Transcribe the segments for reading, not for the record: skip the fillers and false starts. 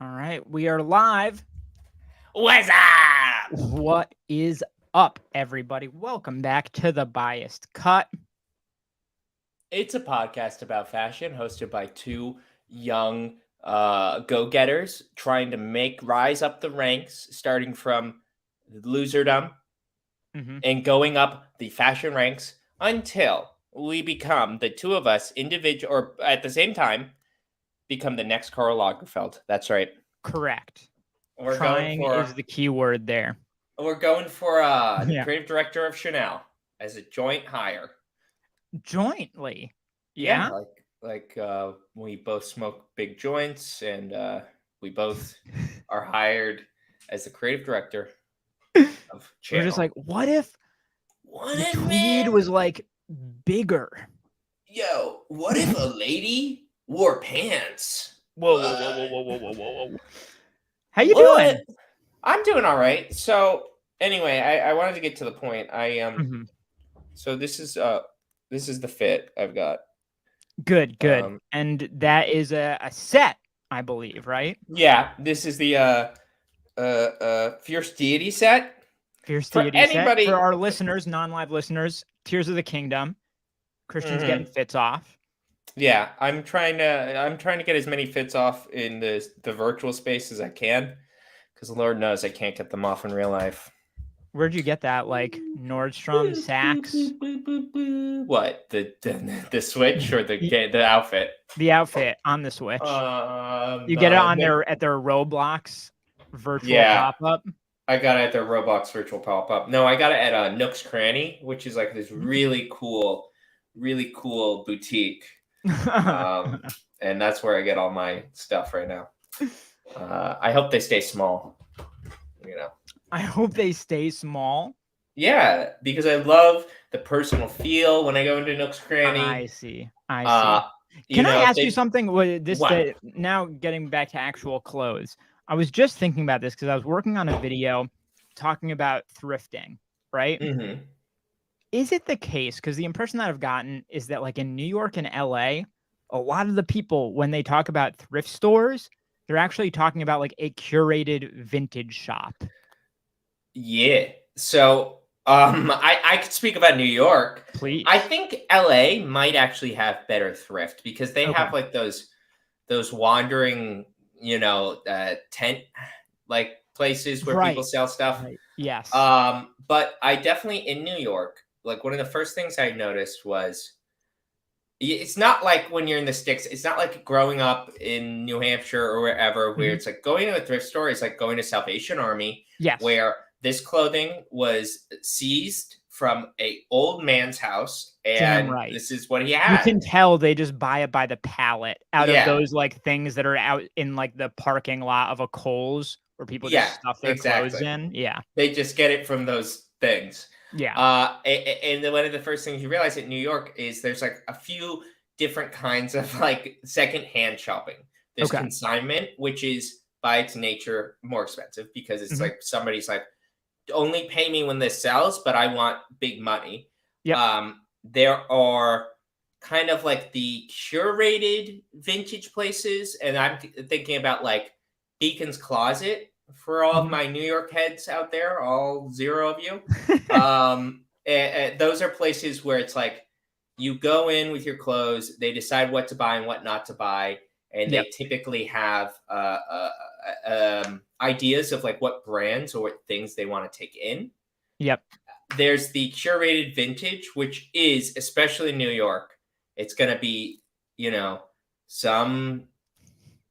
All right, we are live. What's up? What is up, everybody? Welcome back to the Biased Cut. It's a podcast about fashion hosted by two young go-getters trying to rise up the ranks, starting from loserdom Mm-hmm. and going up the fashion ranks until we become the two of us individual or at the same time become the next Karl Lagerfeld. That's right. Correct. We're going Trying for is the key word there. the Yeah. creative director of Chanel as a joint hire. Jointly. Yeah, Yeah. we both smoke big joints, and we both are hired as the creative director of We're just Channel. like, what if What the if, tweed man? was like bigger? Yo, what if a lady wore pants? Whoa, whoa, whoa, What? whoa, whoa, whoa, whoa, whoa, whoa. How you What? doing? I'm doing all right. So anyway, I wanted to get to the point. Mm-hmm. So this is the fit I've got. Good. Um, And that is a set, I believe, right? yeah, this is the Fierce Deity set. Fierce For Deity set. For anybody, our listeners, non-live listeners, Tears of the Kingdom. Christian's getting fits off. yeah, I'm trying to get as many fits off in the virtual space as I can, because Lord knows I can't get them off in real life. Where'd you get that? Like Nordstrom, Saks? What the switch or the outfit? The outfit on the Switch. You get it No, on their Roblox virtual yeah, pop-up. I got it at the Roblox virtual pop up. No, I got it at Nook's Cranny, which is like this Mm. really cool boutique. And that's where I get all my stuff right now. I hope they stay small. You know. I hope they stay small. Yeah, because I love the personal feel when I go into Nook's I Cranny. see. I Uh, see. Can I if ask you they something? what? Now getting back to actual clothes. I was just thinking about this because I was working on a video talking about thrifting, right? Mm-hmm. Is it the case? Because the impression that I've gotten is that, like in New York and LA, a lot of the people, when they talk about thrift stores, they're actually talking about like a curated vintage shop. Yeah. So I could speak about New York. I Please. think LA might actually have better thrift because they Okay. have like those wandering, tent like places where people Right. sell stuff. Right. Yes. But I definitely in New York, like one of the first things I noticed was it's not like when you're in the sticks. It's not like growing up in New Hampshire or wherever, where Mhm. it's like going to a thrift store is like going to Salvation Army, Yes. where this clothing was seized from a old man's house, Damn and right. this is what he You had. can tell they just buy it by the pallet out of Yeah, those like things that are out in like the parking lot of a Kohl's where people just yeah, stuff their clothes exactly. in. Yeah. They just get it from those things. Yeah. And then one of the first things you realize in New York is there's like a few different kinds of like secondhand shopping. There's Okay. consignment, which is by its nature more expensive because it's Mhm. like somebody's like, only pay me when this sells, but I want big money. Yep. There are kind of like the curated vintage places, and I'm thinking about like Beacon's Closet for all of Mhm. my New York heads out there, all zero of you. Those are places where it's like you go in with your clothes, they decide what to buy and what not to buy, and Yep. they typically have ideas of like what brands or what things they want to take in. Yep. There's the curated vintage, which is especially in New York. It's going to be, you know, some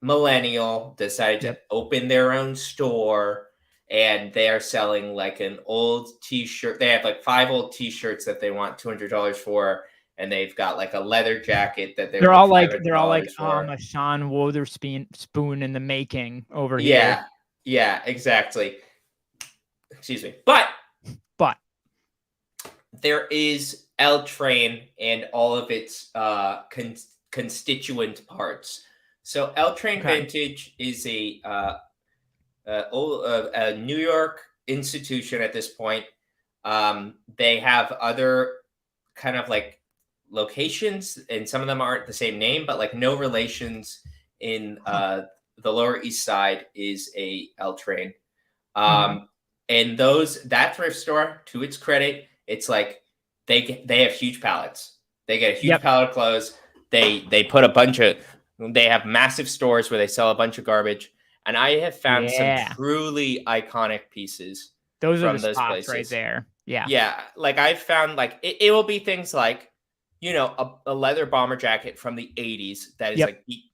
millennial decided to Yep. open their own store and they're selling like an old t-shirt. They have like 5 old t-shirts that they want $200 for, and they've got like a leather jacket that they They're want all five like hundred they're all like dollars for. a Sean Wotherspoon spoon in the making over here. Yeah, yeah, exactly. Excuse me. But But there is L Train and all of its constituent parts. So L Train okay. Vintage is a New York institution at this point. They have other kind of like locations, and some of them aren't the same name, but like no relations in the Lower East Side is a L Train. Mhm. And that thrift store, to its credit, it's like they have huge pallets. They get a huge Yep. pallet of clothes. They put a bunch of they have massive stores where they sell a bunch of garbage. And I have found some Yeah. truly iconic pieces Those are the from those spots right places. there. Yeah. Yeah, like I've found like it will be things like, a leather bomber jacket from the 80s that is Yep. like beat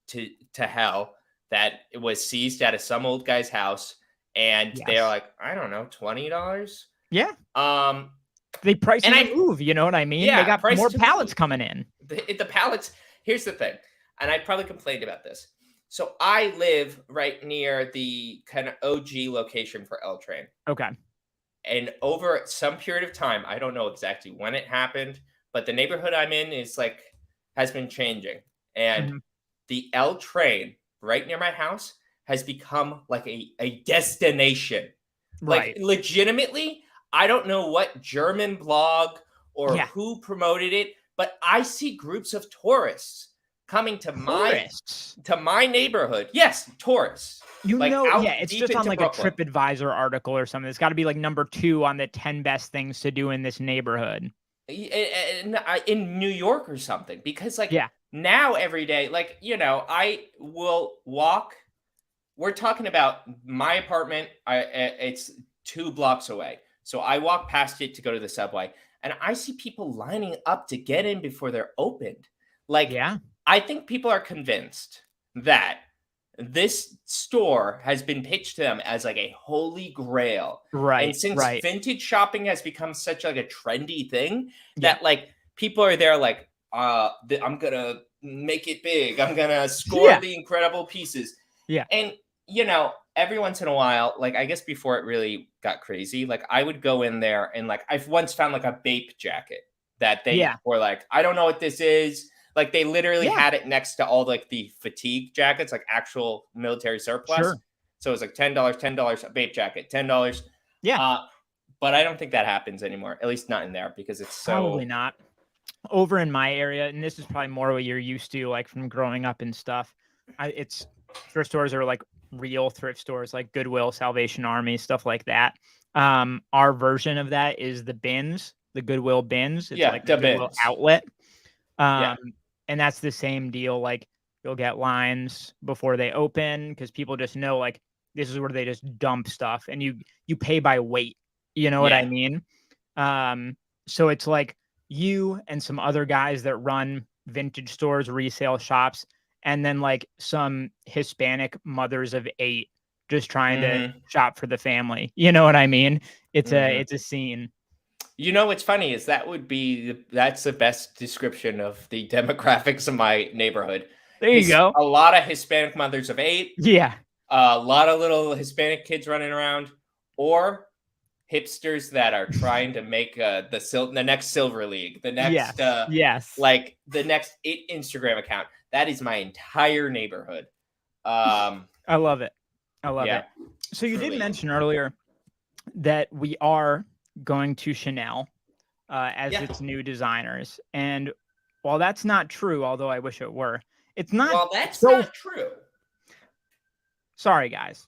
to hell, that it was seized out of some old guy's house, and they're Yes. like, I don't know, $20. Yeah. Um They and prices to I move, you know what I mean? They Yeah, got price more to pallets move. coming in. The pallets. Here's the thing, and I probably complained about this. So I live right near the kind of OG location for L Train. Okay. And over some period of time, I don't know exactly when it happened, but the neighborhood I'm in is like has been changing. And Mhm. the L train right near my house has become like a destination. Like Right. legitimately, I don't know what German blog or Yeah. who promoted it, but I see groups of tourists coming Tourists. to my neighborhood. Yes, tourists. Like Yeah, out it's deep just on into like a Brooklyn. TripAdvisor article or something. It's got to be like number 2 on the 10 best things to do in this neighborhood. In New York or something, because like Yeah. now every day, like I will walk. We're talking about my apartment. It's 2 blocks away, so I walk past it to go to the subway, and I see people lining up to get in before they're opened. Like Yeah. I think people are convinced that this store has been pitched to them as like a holy grail. And Right. since Right. vintage shopping has become such like a trendy thing, Yeah. that like people are there like I'm going to make it big. I'm going to score Yeah. the incredible pieces. Yeah. And every once in a while, like I guess before it really got crazy, like I would go in there and like I've once found like a Bape jacket that they Yeah. were like, I don't know what this is. Like they literally Yeah. had it next to all like the fatigue jackets, like actual military surplus. Sure. So it was like $10, $10 a Bape jacket, $10. Yeah. Uh, but I don't think that happens anymore, at least not in there because it's Probably so. not. Over in my area, and this is probably more what you're used to, like from growing up and stuff. It's thrift stores are like real thrift stores, like Goodwill, Salvation Army, stuff like that. Our version of that is the bins, the Goodwill bins. It's Yeah, like a the Goodwill bins. outlet. Yeah. Um, and that's the same deal. Like you'll get lines before they open because people just know like this is where they just dump stuff, and you pay by weight. You know what I Yeah. mean? So it's like you and some other guys that run vintage stores, resale shops, and then like some Hispanic mothers of 8 just trying to Hmm. shop for the family. You know what I mean? Hmm. It's a scene. What's funny is that's the best description of the demographics of my neighborhood. There you go. A lot of Hispanic mothers of 8, Yeah. a lot of little Hispanic kids running around, or hipsters that are trying to make the next Silver League, the next Yes. Yes. like the next Instagram account. That is my entire neighborhood. Um, I love it. I love yeah, it. So you did truly. mention earlier that we are going to Chanel as Yeah. its new designers. And while that's not true, although I wish it were, it's not Well, that's so not true. sorry, guys.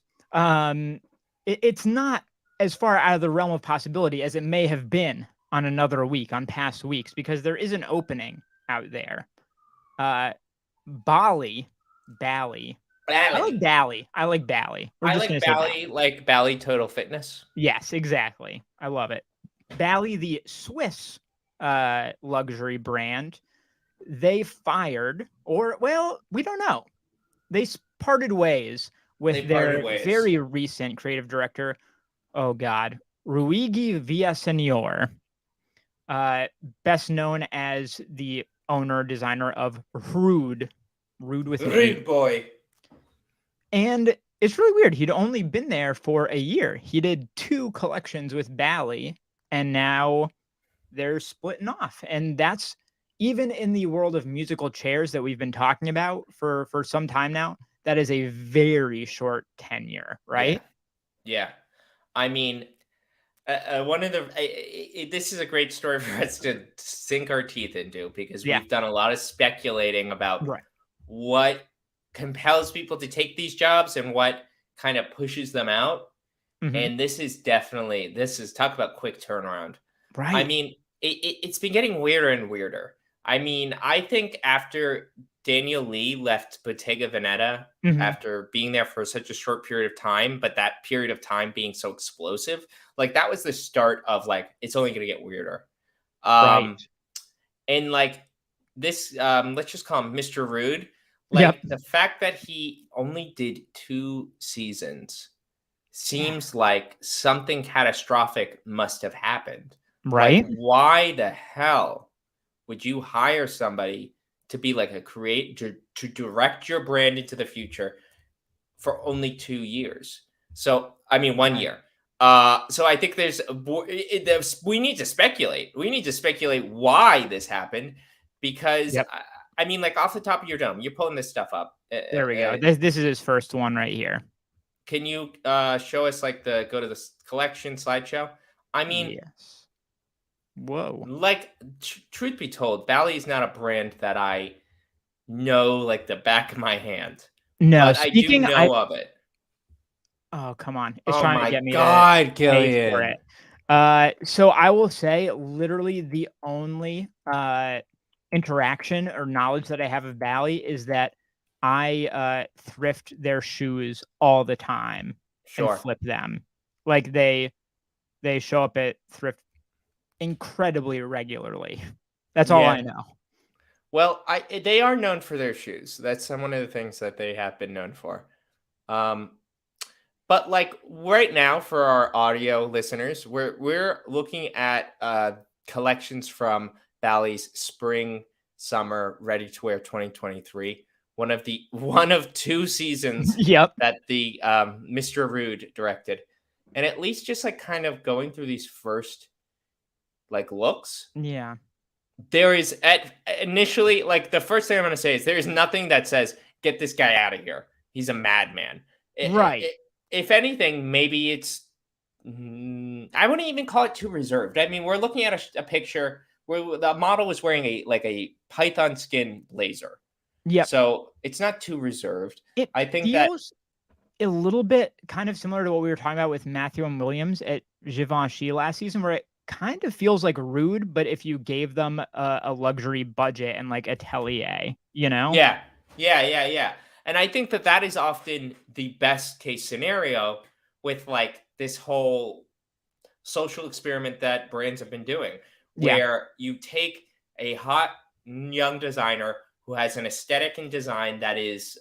It's not as far out of the realm of possibility as it may have been on another week, on past weeks, because there is an opening out there. Uh, Bally. I like Bally. Bally. I like Bally. We're I just like gonna say Bally, Bally. like Bally Total Fitness. Yes, exactly. I love it. Bally, the Swiss luxury brand, they fired, or well, we don't know. They parted ways with They parted their ways. very recent creative director. Oh God, Ruigi Villaseñor, uh, best known as the owner designer of Rude with an E. Rude boy. And it's really weird. He'd only been there for a year. He did 2 collections with Bally, and now they're splitting off. And that's even in the world of musical chairs that we've been talking about for some time now. That is a very short tenure, Yeah. right? Yeah. I mean, one of the this is a great story for us to sink our teeth into because Yeah. we've done a lot of speculating about Right. what compels people to take these jobs and what kind of pushes them out. Mhm. And this is talk about quick turnaround. I Right. mean, it's been getting weirder and weirder. I mean, I think after Daniel Lee left Bottega Veneta Mhm. after being there for such a short period of time, but that period of time being so explosive, like that was the start of like it's only going to get weirder. Right. Um, and like this, let's just call him Mr. Rude. Yep. Like the fact that he only did 2 seasons Yeah. seems like something catastrophic must have happened. Like, Right? why the hell would you hire somebody to be like to direct your brand into the future for only 2 years? So, I mean, one Right. year. So I think we need to speculate. We need to speculate why this happened because Yep. I mean, like off the top of your dome, you're pulling this stuff up. There we go. This is his first one right here. Can you show us like the go to the collection slideshow? I mean, Yes. Whoa. like truth be told, Bally is not a brand that I know like the back of my hand, No, but I do speaking I know of it. oh, come on. It's Oh trying to my get me to God, pay for Killian! it. So I will say literally the only, interaction or knowledge that I have of Bally is that I, thrift their shoes all the time and Sure. flip them. Like, they show up at thrift incredibly regularly. That's all I Yeah. know. Well, they are known for their shoes. That's one of the things that they have been known for. Um, But like right now for our audio listeners, we're looking at collections from Bally's spring summer ready to wear 2023. One of 2 seasons Yep. that the Mr. Rude directed. And at least just like kind of going through these first like looks, Yeah. there is at initially like the first thing I'm going to say is there is nothing that says get this guy out of here. He's a madman. Right. If anything, maybe it's I wouldn't even call it too reserved. I mean, we're looking at a picture where the model was wearing a python skin blazer, Yep. so it's not too reserved. It I think that feels a little bit kind of similar to what we were talking about with Matthew and Williams at Givenchy last season, where it kind of feels like Rude, but if you gave them a luxury budget and like Atelier, you know? yeah, yeah. And I think that that is often the best case scenario with like this whole social experiment that brands have been doing, Yeah. where you take a hot young designer who has an aesthetic and design that is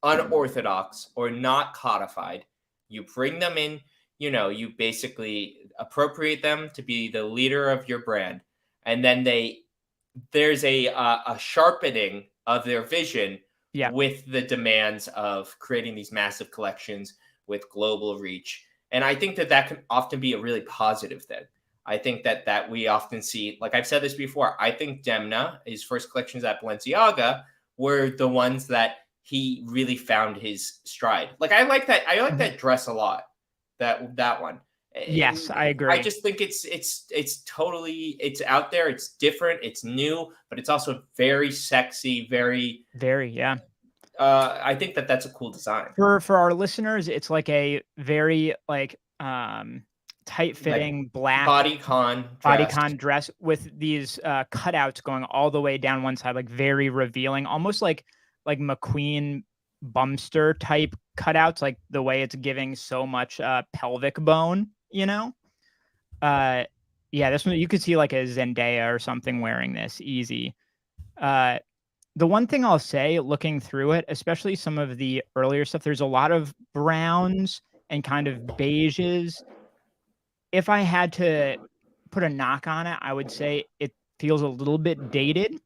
unorthodox or not codified. You bring them in, you basically appropriate them to be the leader of your brand, and then there's a sharpening of their vision Yeah. with the demands of creating these massive collections with global reach. And I think that that can often be a really positive thing. I think that we often see, like I've said this before, I think Demna, his first collections at Balenciaga, were the ones that he really found his stride. Like I like that. I like Mhm. that dress a lot. That one. Yes, And I I agree. just think it's totally it's out there. It's different. It's new, but it's also very sexy. Very. Very, yeah. I think that that's a cool design. For our listeners, it's like a very like tight Like fitting black bodycon dress. bodycon dress with these cutouts going all the way down one side, like very revealing, almost like McQueen bumster type cutouts, like the way it's giving so much pelvic bone, you know? Uh yeah, this one you could see like a Zendaya or something wearing this easy. Uh the one thing I'll say looking through it, especially some of the earlier stuff, there's a lot of browns and kind of beiges. If I had to put a knock on it, I would say it feels a little bit dated.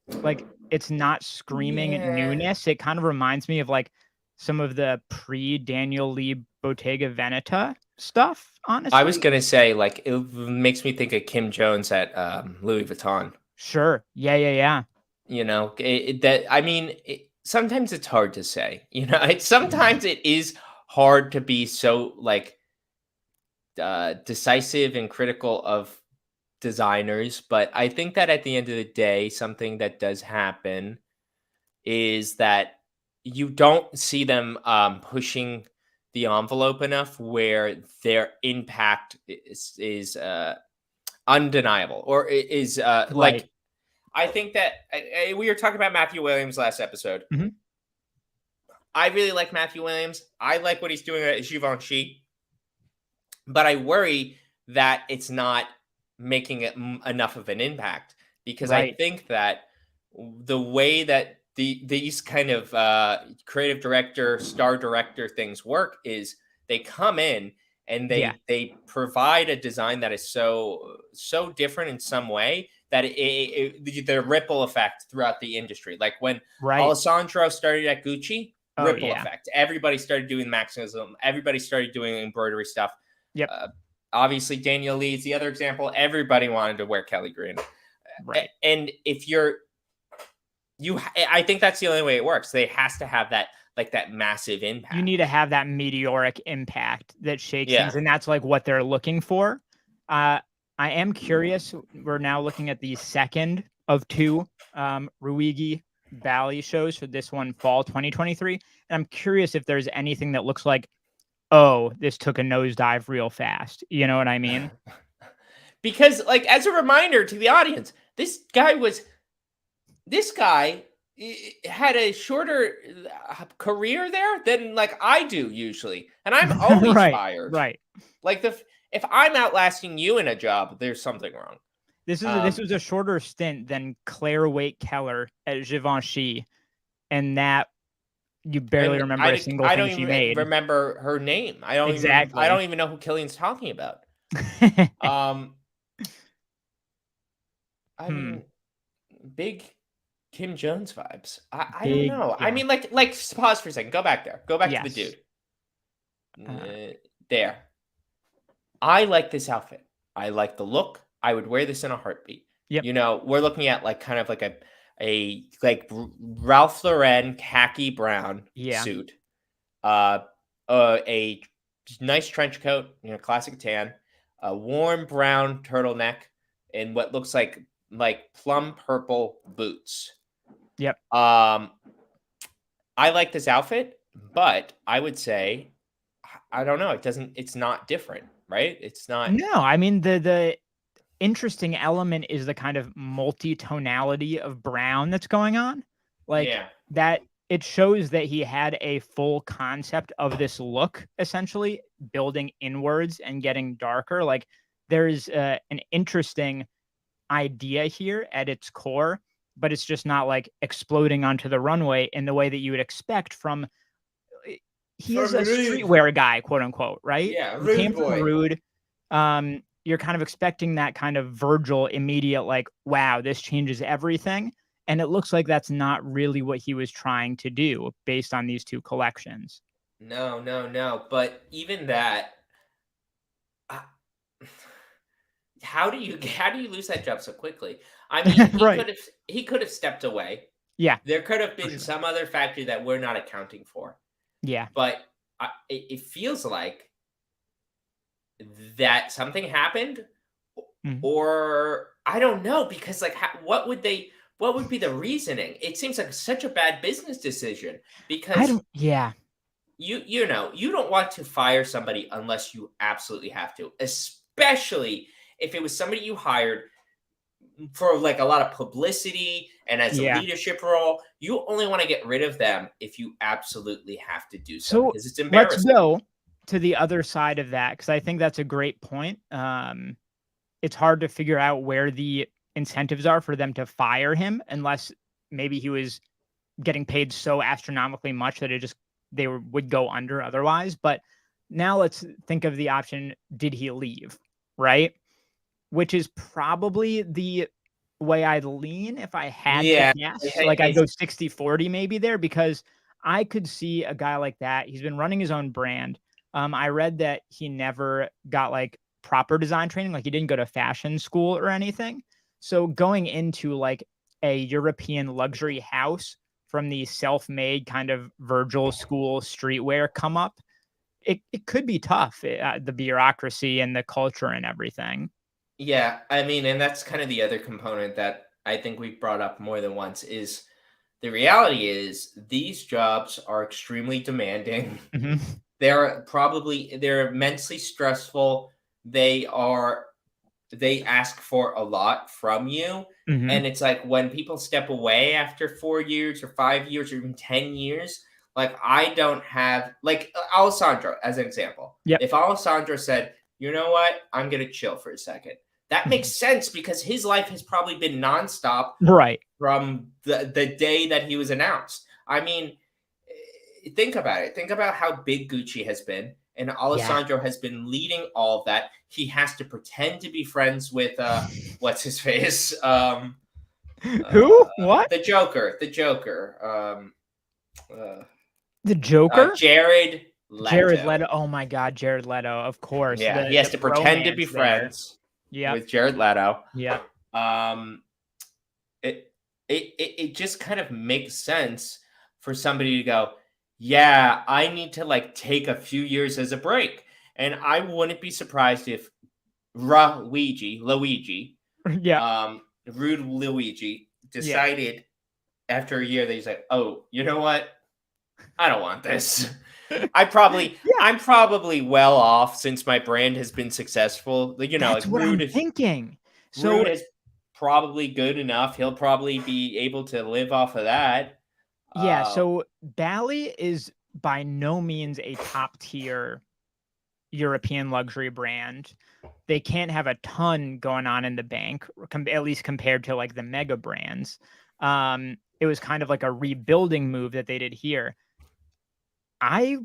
Like, it's not screaming Yeah. newness. It kind of reminds me of, like, some of the pre-Daniel Lee Bottega Veneta stuff, I was honestly. gonna say, like, it makes me think of Kim Jones at Louis Vuitton. Sure. Yeah, yeah, yeah. I mean, sometimes it's hard to say. Sometimes it is hard to be so like decisive and critical of designers, but I think that at the end of the day, something that does happen is that you don't see them pushing the envelope enough where their impact is undeniable, or is Right. like, I think that we were talking about Matthew Williams last episode. Mhm. I really like Matthew Williams. I like what he's doing at Givenchy, but I worry that it's not making it enough of an impact, because I Right. think that the way that these kind of creative director, star director things work is they come in and Yeah. they provide a design that is so different in some way that the ripple effect throughout the industry. Like when Right. Alessandro started at Gucci, Oh, ripple yeah. effect. Everybody started doing Maximism. Everybody started doing embroidery stuff. Yep. Uh, Obviously, Daniel Lee's the other example. Everybody wanted to wear Kelly Green, Right. and if I think that's the only way it works. They has to have that, like, that massive You impact. need to have that meteoric impact that shakes things, Yeah. and that's like what they're looking for. Uh, I am curious. We're now looking at the second of two Ruigi Bally shows for this one, fall 2023, and I'm curious if there's anything that looks like, oh, this took a nosedive real fast. You know what I mean? Because, like, as a reminder to the audience, this guy had a shorter career there than, like, I do usually, and I'm always Right. fired. Right. Like, if I'm outlasting you in a job, there's something wrong. This was a shorter stint than Claire Waite Keller at Givenchy, and that you barely And remember a single I thing don't she even made. remember her name. I Exactly. don't even know who Killian's talking about. Um, I Hmm. mean, big Kim Jones vibes. I don't Big, know. I yeah. mean, pause for a second. Go back there. Go back to the Yes. dude. Uh, There. I like this outfit. I like the look. I would wear this in a heartbeat. yep. You know, we're looking at, like, kind of like Ralph Lauren khaki brown Yeah. suit, uh, a nice trench coat, you know, classic tan, a warm brown turtleneck, and what looks like plum purple boots. Yep. Um, I like this outfit, but I would say, I don't know. It's not different, right? It's not. No, I mean the interesting element is the kind of multi-tonality of brown that's going on. Like Yeah. that it shows that he had a full concept of this look, essentially building inwards and getting darker. Like there's an interesting idea here at its core, but it's just not like exploding onto the runway in the way that you would expect from he is From a Rude. streetwear guy, quote unquote, right? Yeah, He came rude from boy. Rude. You're kind of expecting that kind of Virgil immediate, like, wow, this changes everything. And it looks like that's not really what he was trying to do based on these two collections. No, no, no. But even that, uh, how do you lose that job so quickly? I mean, Right. he could have stepped away. Yeah, There could have for been sure. some other factor that we're not accounting for. Yeah. But it feels like that something happened, Mhm. or I don't know, because, like, what would be the reasoning? It seems like such a bad business decision, I because don't, yeah. you know, you don't want to fire somebody unless you absolutely have to, especially if it was somebody you hired for, like, a lot of publicity and as a Yeah. leadership role. You only want to get rid of them if you absolutely have to do so, So because it's let's embarrassing. go to the other side of that because I think that's a great point. It's hard to figure out where the incentives are for them to fire him unless maybe he was getting paid so astronomically much that would go under otherwise. But now let's think of the option, did he leave? Right? Which is probably the way I'd lean if I had to Yeah, guess. Like I'd it's go 60-40 maybe there because I could see a guy like that. He's been running his own brand. I read that he never got like proper design training, like he didn't go to fashion school or anything. So going into like a European luxury house from the self-made kind of Virgil school streetwear come up, it could be tough, the bureaucracy and the culture and everything. yeah. I mean, and that's kind of the other component that I think we've brought up more than once is The reality is these jobs are extremely demanding. Mhm. They're immensely stressful. They ask for a lot from you. Mhm. And it's like when people step away after 4 years or 5 years or even 10 years, like I don't have, like Alessandro, as an example. Yep. If Alessandro said, you know what, I'm going to chill for a second, that makes Mhm. sense because his life has probably been nonstop Right. from the day that he was announced. I mean, think about it. Think about how big Gucci has been, and Yeah. Alessandro has been leading all of that. He has to pretend to be friends with what's his face, Who? What? The Joker, uh, The Joker? Jared Jared Leto. Leto. Oh my God, Jared Leto. Of course. Yeah, he The has to pretend to be bromance there. friends Yep. with Jared Leto. Yep. Um, it just kind of makes sense for somebody to go, yeah, I need to like take a few years as a break. And I wouldn't be surprised if Luigi, Yep. um, Rude Luigi Yeah. decided after a year that he's like, oh, you know what? I don't want this. Yeah. I'm probably well off since my brand has been successful. Like, like That's what I'm thinking. Rude So is probably good enough. He'll probably be able to live off of that. yeah, Uh, so Bally is by no means a top tier European luxury brand. They can't have a ton going on in the bank, at least compared to like the mega brands. It was kind of like a rebuilding move that they did here. I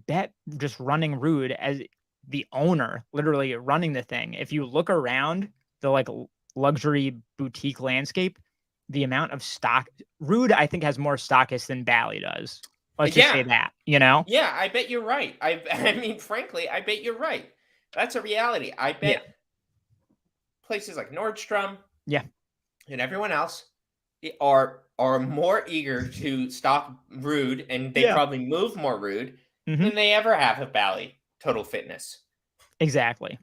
bet just running Rude as the owner, literally running the thing. If you look around the like luxury boutique landscape, the amount of stock Rude, I think, has more stockists than Bally does. Let's just say yeah, that, you know? yeah, I bet you're right. I mean, frankly, I bet you're right. That's a reality. I Yeah. bet places like Nordstrom Yeah. and everyone else are more eager to stock Rude, and they Yeah. probably move more Rude Hmm. than they ever have at Bally Total Fitness. Exactly. And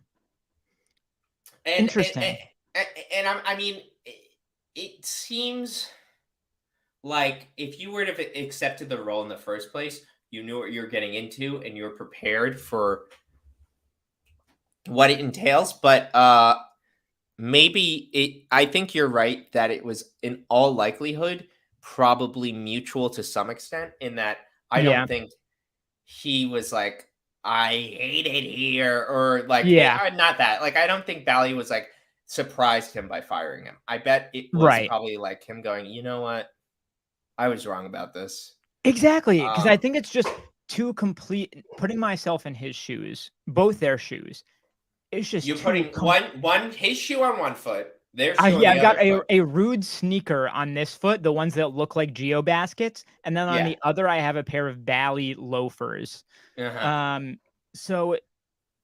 and and, Interesting. I mean, it seems like if you were to have accepted the role in the first place, you knew what you were getting into, and you were prepared for what it entails. But maybe it. I think you're right that it was in all likelihood probably mutual to some extent. In that, I don't Yeah. think he was like, I hate it here, or like, Yeah. not that. Like, I don't think Bally was like surprised him by firing him. I bet it was Right. probably like him going, you know what, I was wrong about this. Exactly. Because I Um, think it's just too complete putting myself in his shoes, both their shoes. It's just you're too putting one his shoe on one foot, their I shoe on yeah, the I've got other foot. a Rude sneaker on this foot, the ones that look like geo baskets, and then on Yeah. the other, I have a pair of Bally loafers. Uh huh. Um, so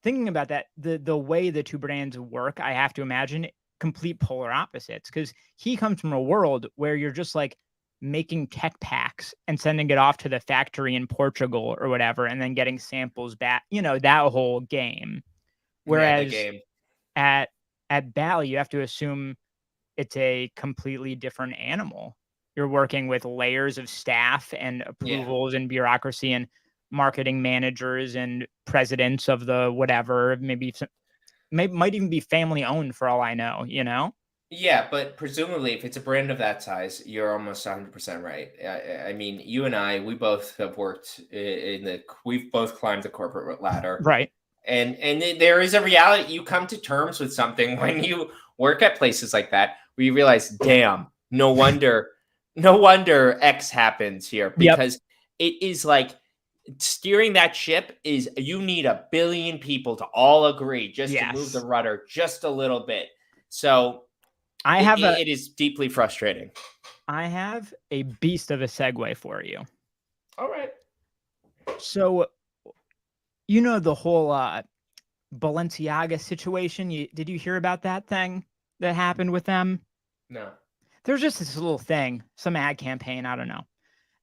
thinking about that, the way the two brands work, I have to imagine complete polar opposites. Because he comes from a world where you're just like making tech packs and sending it off to the factory in Portugal or whatever, and then getting samples back, that whole game. Yeah, the Whereas game. at Bally, you have to assume it's a completely different animal. You're working with layers of staff and Yeah. approvals and bureaucracy and marketing managers and presidents of the whatever, maybe might even be family owned for all I know? Yeah, but presumably, if it's a brand of that size, you're almost 100% right. I mean, you and I, we both have worked we've both climbed the corporate ladder, Right. and there is a reality. You come to terms with something when you work at places like that, where you realize, damn, no wonder X happens here, Yep. because it is like steering that ship is you need a billion people to all agree just to move the Yes. rudder just a little bit. So I have a it is deeply frustrating. I have a beast of a segue for you. All right. So, the whole Balenciaga situation. Did you hear about that thing that happened with them? No. There's just this little thing, some ad campaign, I don't know.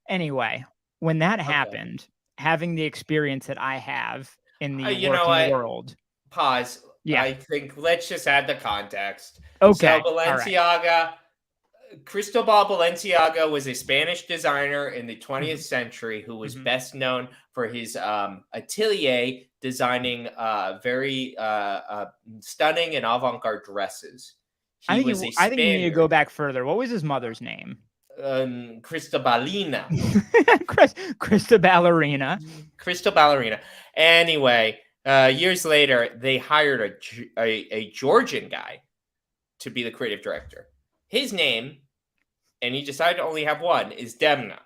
Anyway, when that Okay. happened, having the experience that I have in the You know working what? world. Pause. Yeah. I think let's just add the context. So Okay. All right. Balenciaga Cristobal Balenciaga was a Spanish designer in the 20th Mhm. century who was Mhm. best known for his atelier designing very stunning and avant-garde dresses. He was a I think you need to go Spaniard, back further. What was his mother's name? Cristobalina. Krista Ballerina. Crystal Ballerina. Anyway, years later, they hired a Georgian guy to be the creative director. His name, and he decided to only have one, is Demna.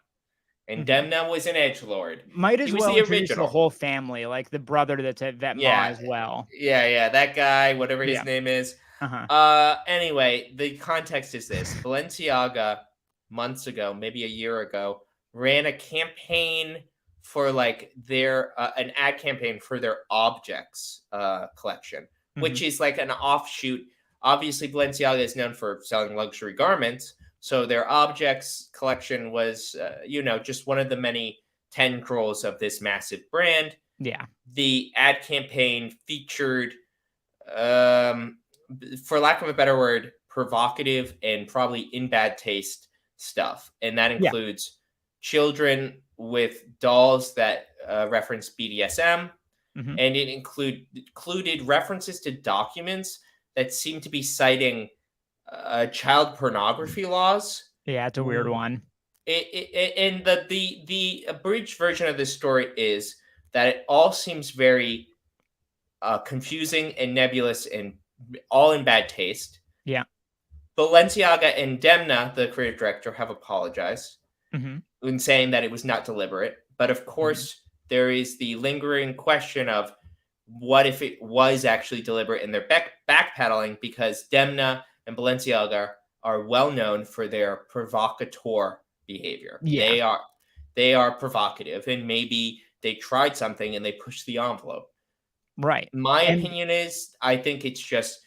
And Mhm. Demna was an edgelord. Might He as was well the introduce the original. whole family, like the brother that's at Vetma Yeah, as well. yeah, that guy, whatever his Yeah. name is. Uh-huh. Anyway, the context is this: Balenciaga, months ago, maybe a year ago, ran a campaign for like their an ad campaign for their objects collection, Mhm. which is like an offshoot. Obviously, Balenciaga is known for selling luxury garments, so their objects collection was, just one of the many tendrils of this massive brand. Yeah. The ad campaign featured, um, for lack of a better word, provocative and probably in bad taste stuff. And that Yeah. includes children with dolls that reference BDSM. Mhm. And it included references to documents that seem to be citing child pornography laws. Yeah, it's a weird one. And the abridged version of this story is that it all seems very confusing and nebulous and all in bad taste. Yeah. Balenciaga and Demna, the creative director, have apologized Mhm. in saying that it was not deliberate. But of Mhm. course, there is the lingering question of what if it was actually deliberate, and they're backpedaling because Demna and Balenciaga are well known for their provocateur behavior. Yeah. They are provocative, and maybe they tried something and they pushed the envelope. Right. My And opinion is, I think it's just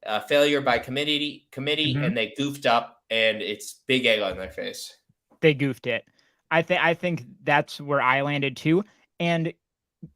a failure by committee, mhm. and they goofed up, and it's big egg on their face. They goofed it. I think that's where I landed too, and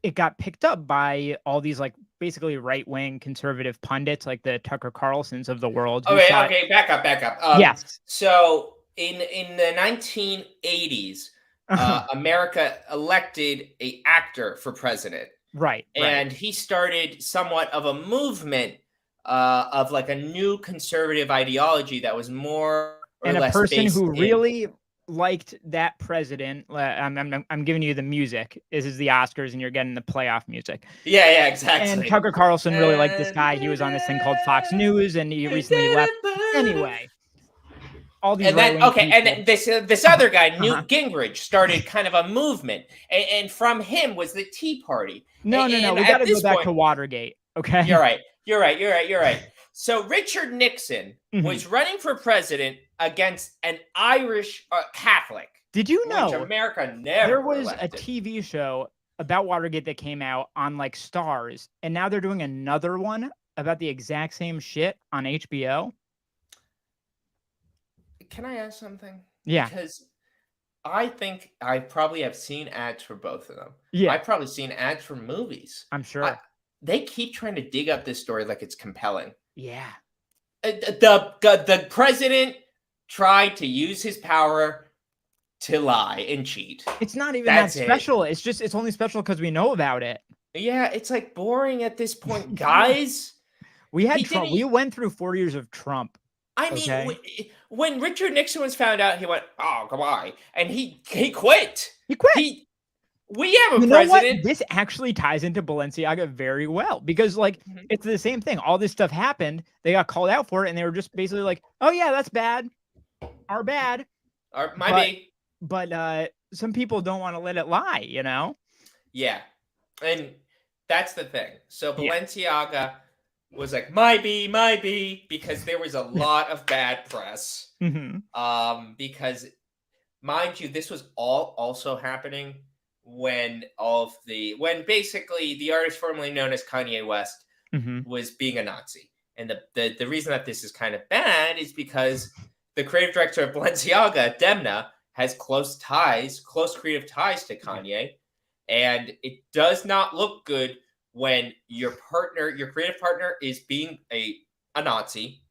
it got picked up by all these, like, basically right-wing conservative pundits, like the Tucker Carlsons of the world who Okay, thought okay, back up. yes. So in the 1980s, Uh-huh. America elected a actor for president, Right, right. and he started somewhat of a movement of like a new conservative ideology that was more or And a less person based who in. really liked that president, I'm giving you the music. This is the Oscars, and you're getting the playoff music. Yeah, And exactly. Tucker Carlson really liked this guy. He was on this thing called Fox News, and he recently left. Anyway, all these And then right-wing okay, and people. then this Uh-huh, other guy, uh-huh. Newt Gingrich, started kind of a movement, and from him was the Tea Party. No, no, no. And We at gotta go this back point, to Watergate, you're okay? right, you're right. So Richard Nixon Mhm. was running for president against an Irish Catholic, Did you which know America there never was a elected. TV show about Watergate that came out on, like, Stars, and now they're doing another one about the exact same shit on HBO? Can I ask something? Yeah, Because I think I probably have seen ads for both of them. yeah, I've probably seen ads for movies. I'm I sure. They keep trying to dig up this story like it's compelling. Yeah. The president tried to use his power to lie and cheat. It's not even that That's it. special. It's just it's only special because we know about it. Yeah, it's like boring at this point, guys. We He had Trump. didn't. We went through 4 years of Trump, I mean, okay? when Richard Nixon was found out, he went, "Oh, goodbye," and he quit. He quit. He We have a You know what? president. This actually ties into Balenciaga very well because, like, Mhm. it's the same thing. All this stuff happened. They got called out for it, and they were just basically like, "Oh yeah, that's bad. Our bad." Or might But be. some people don't want to let it lie, you know? Yeah, and that's the thing. So Yeah. Balenciaga was like, might be, because there was a lot of bad press. Mhm. Because mind you, this was all also happening when basically the artist formerly known as Kanye West Mhm. was being a Nazi. And the reason that this is kind of bad is because the creative director of Balenciaga, Demna, has close creative ties to Yeah. Kanye. And it does not look good when your creative partner, is being a Nazi,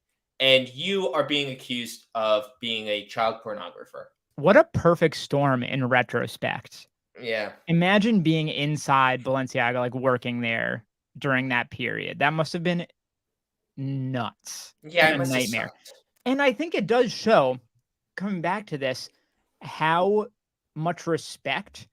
and you are being accused of being a child pornographer. What a perfect storm in retrospect. Yeah. Imagine being inside Balenciaga, like, working there during that period. That must have been nuts Yeah, and it a must have nightmare. sucked. And I think it does show, coming back to this, how much respect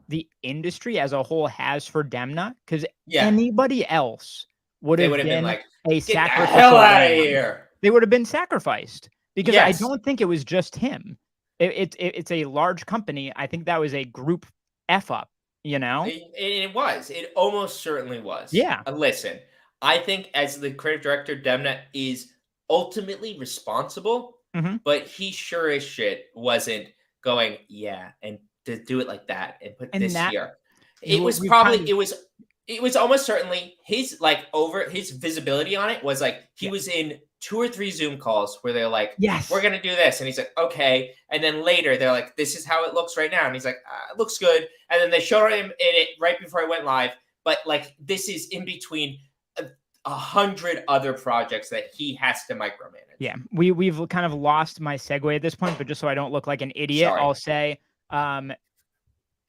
the industry as a whole has for Demna, because Yeah. anybody else would They have would have been been like, a get the hell sacrificial out of lamb. here. They would have been sacrificed because I Yes. don't think it was just him. It's a large company. I think that was a group F up, you know? It was. It almost certainly was. Yeah. Listen, I think as the creative director, Demna is ultimately responsible, Mhm. but he sure as shit wasn't going, yeah, and to do it like that and put And this that here. It was we've probably kind of it was almost certainly his like over his visibility on it was like he yeah. was in 2 or 3 Zoom calls where they're like, we're Yes. gonna do this, and he's like, okay, and then later they're like, this is how it looks right now, and he's like, it looks good, and then they showed him in it right before I went live, but like this is in between 100 other projects that he has to micromanage. Yeah. We've kind of lost my segue at this point, but just so I don't look like an idiot, Sorry. I'll say, um,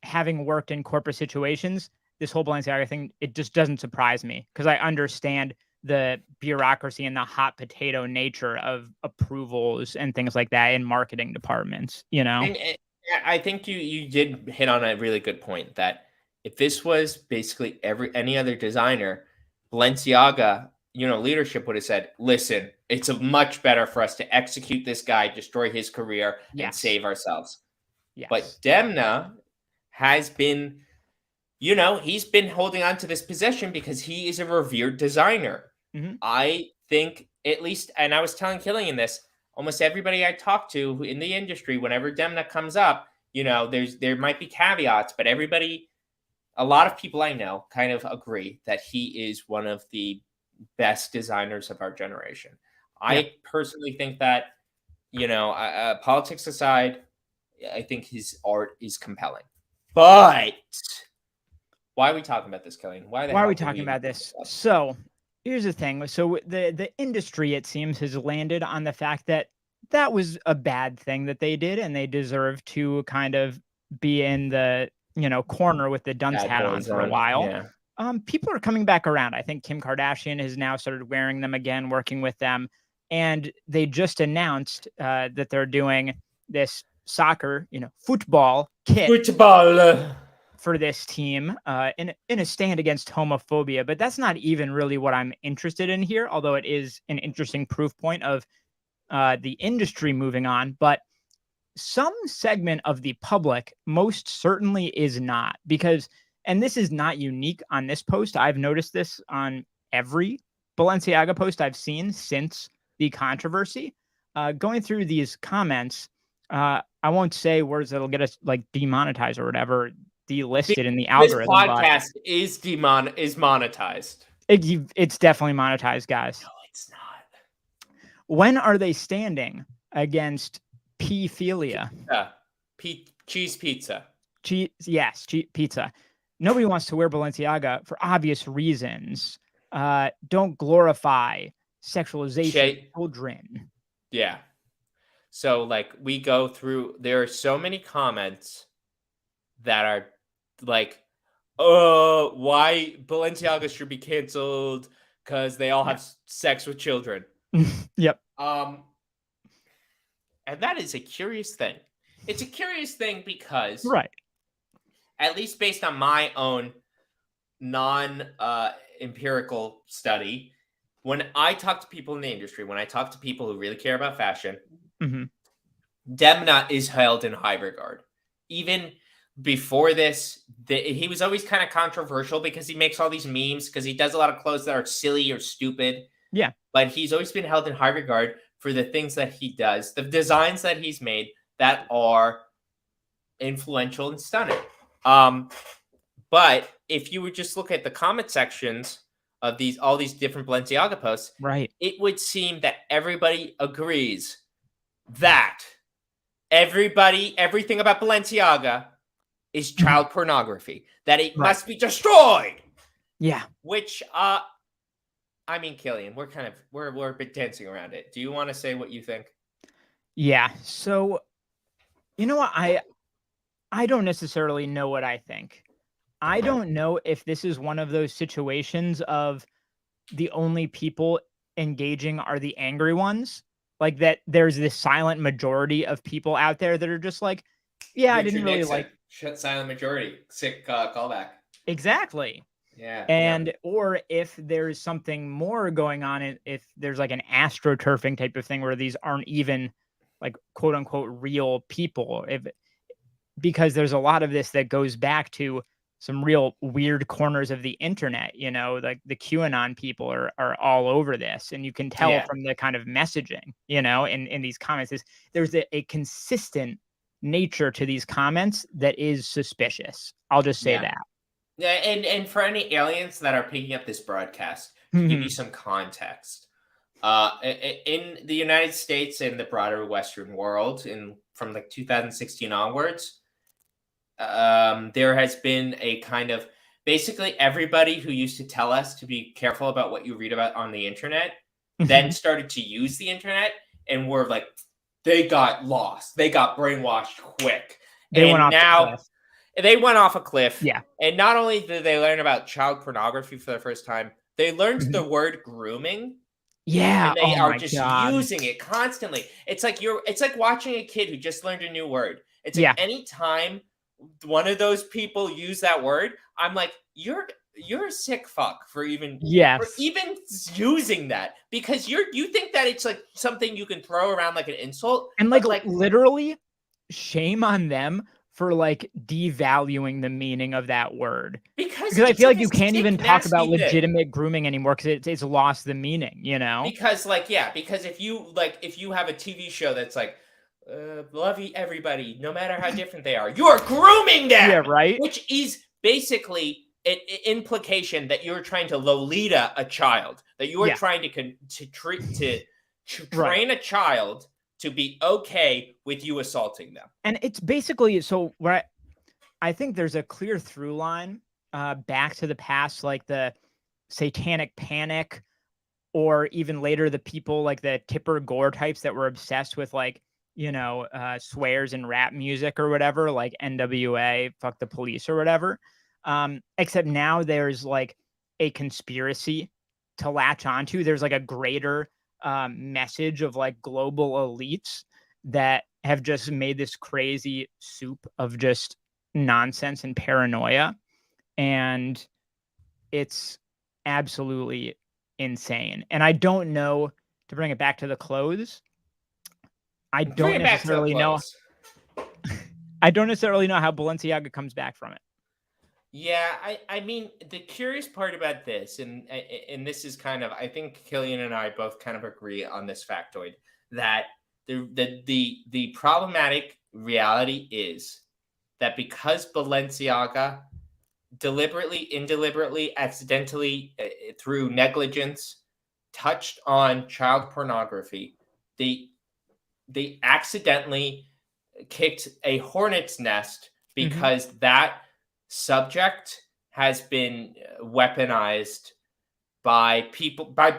having worked in corporate situations, this whole Balenciaga thing, it just doesn't surprise me because I understand the bureaucracy and the hot potato nature of approvals and things like that in marketing departments, you know? And yeah, I think you did hit on a really good point that if this was basically any other designer, Balenciaga, leadership would have said, "Listen, it's a much better for us to execute this guy, destroy his career, and Yes. save ourselves." But Yes. Demna has been, he's been holding on to this position because he is a revered designer. Mhm. I think at least, and I was telling Killian this, almost everybody I talk to in the industry, whenever Demna comes up, there might be caveats, but a lot of people I know kind of agree that he is one of the best designers of our generation. Yeah. I personally think that, politics aside, I think his art is compelling. But why are we talking about this, Killian? Why the Why are hell we did we talking even about bring this this? up? So, here's the thing. So the industry, it seems, has landed on the fact that that was a bad thing that they did, and they deserve to kind of be in the corner with the dunce Bad hat boy on for a zone. while. Yeah. People are coming back around. I think Kim Kardashian has now started wearing them again, working with them, and they just announced that they're doing this soccer, football kit Football. for this team in a stand against homophobia. But that's not even really what I'm interested in here, although it is an interesting proof point of the industry moving on. But some segment of the public most certainly is not, because, and this is not unique on this post. I've noticed this on every Balenciaga post I've seen since the controversy. Going through these comments, I won't say words that'll get us like demonetized or whatever, delisted in the This algorithm, but podcast is monetized. it's definitely monetized, guys. No, it's not. When are they standing against pedophilia? Pizza. Cheese pizza. Cheese, yes, pizza. Nobody wants to wear Balenciaga for obvious reasons. Don't glorify sexualization of children. Yeah. So like we go through, there are so many comments that are like, why Balenciaga should be canceled because they all Yeah. have sex with children. Yep. And that is a curious thing. It's a curious thing because, Right. at least based on my own non empirical study, when I talk to people in the industry, when I talk to people who really care about fashion, hmm Demna is held in high regard. Even before this, he was always kind of controversial because he makes all these memes because he does a lot of clothes that are silly or stupid. Yeah. But he's always been held in high regard for the things that he does, the designs that he's made that are influential and stunning. But if you would just look at the comment sections of all these different Balenciaga posts, Right. it would seem that everybody agrees that everything about Balenciaga is child pornography, that it Right. must be destroyed. Yeah. Which I mean, Killian, we're a bit dancing around it. Do you want to say what you think? Yeah. So, you know what? I don't necessarily know what I think. I don't know if this is one of those situations of the only people engaging are the angry ones. Like that there's this silent majority of people out there that are just like, yeah, I didn't Richard really Nixon, like shut silent majority. Sick callback. exactly. Yeah, yeah, And or if there's something more going on, if there's like an astroturfing type of thing where these aren't even like quote unquote real people, if because there's a lot of this that goes back to some real weird corners of the internet, you know, like the QAnon people are all over this. And you can tell yeah, from the kind of messaging, you know, in these comments is there's a consistent nature to these comments that is suspicious. I'll just say yeah. that. Yeah, and for any aliens that are picking up this broadcast, to give you Mhm. some context, in the United States and the broader Western world, in from like 2016 onwards, there has been a kind of basically everybody who used to tell us to be careful about what you read about on the internet, then Mhm. started to use the internet and were like, they got lost, they got brainwashed quick, They went and off the now cliff. they went off a cliff. Yeah. And not only did they learn about child pornography for the first time, they learned the Mhm. word grooming Yeah. and they Oh are my just god. using it constantly. It's like watching a kid who just learned a new word. It's like Yeah. anytime one of those people use that word, I'm like, you're a sick fuck for Yes. even using that because you think that it's like something you can throw around like an insult, And like but like literally shame on them for like devaluing the meaning of that word. because Because I it's feel like like a you can't even sick, talk about nasty thing. legitimate grooming anymore because it's lost the meaning, you know? Because like yeah, because if you have a TV show that's like love everybody no matter how different they are, you're grooming Yeah, them, right? which is basically an implication that you're trying to lolita a child, that you are Yeah, trying to to treat to right. train a child to be okay with you assaulting them. And it's basically so where I think there's a clear through line back to the past, like the satanic panic, or even later the people like the Tipper Gore types that were obsessed with like, you know, swears and rap music or whatever, like NWA, fuck the police or whatever. Except now there's like a conspiracy to latch onto. There's like a greater message of like global elites that have just made this crazy soup of just nonsense and paranoia. And it's absolutely insane. And I don't know, to bring it back to the clothes, I Bring don't it back to the necessarily know clothes. I don't necessarily know how Balenciaga comes back from it. Yeah, I mean the curious part about this, and this is kind of I think Killian and I both kind of agree on this factoid that the problematic reality is that because Balenciaga deliberately, indeliberately, accidentally, through negligence, touched on child pornography, they they accidentally kicked a hornet's nest Mhm. because that subject has been weaponized by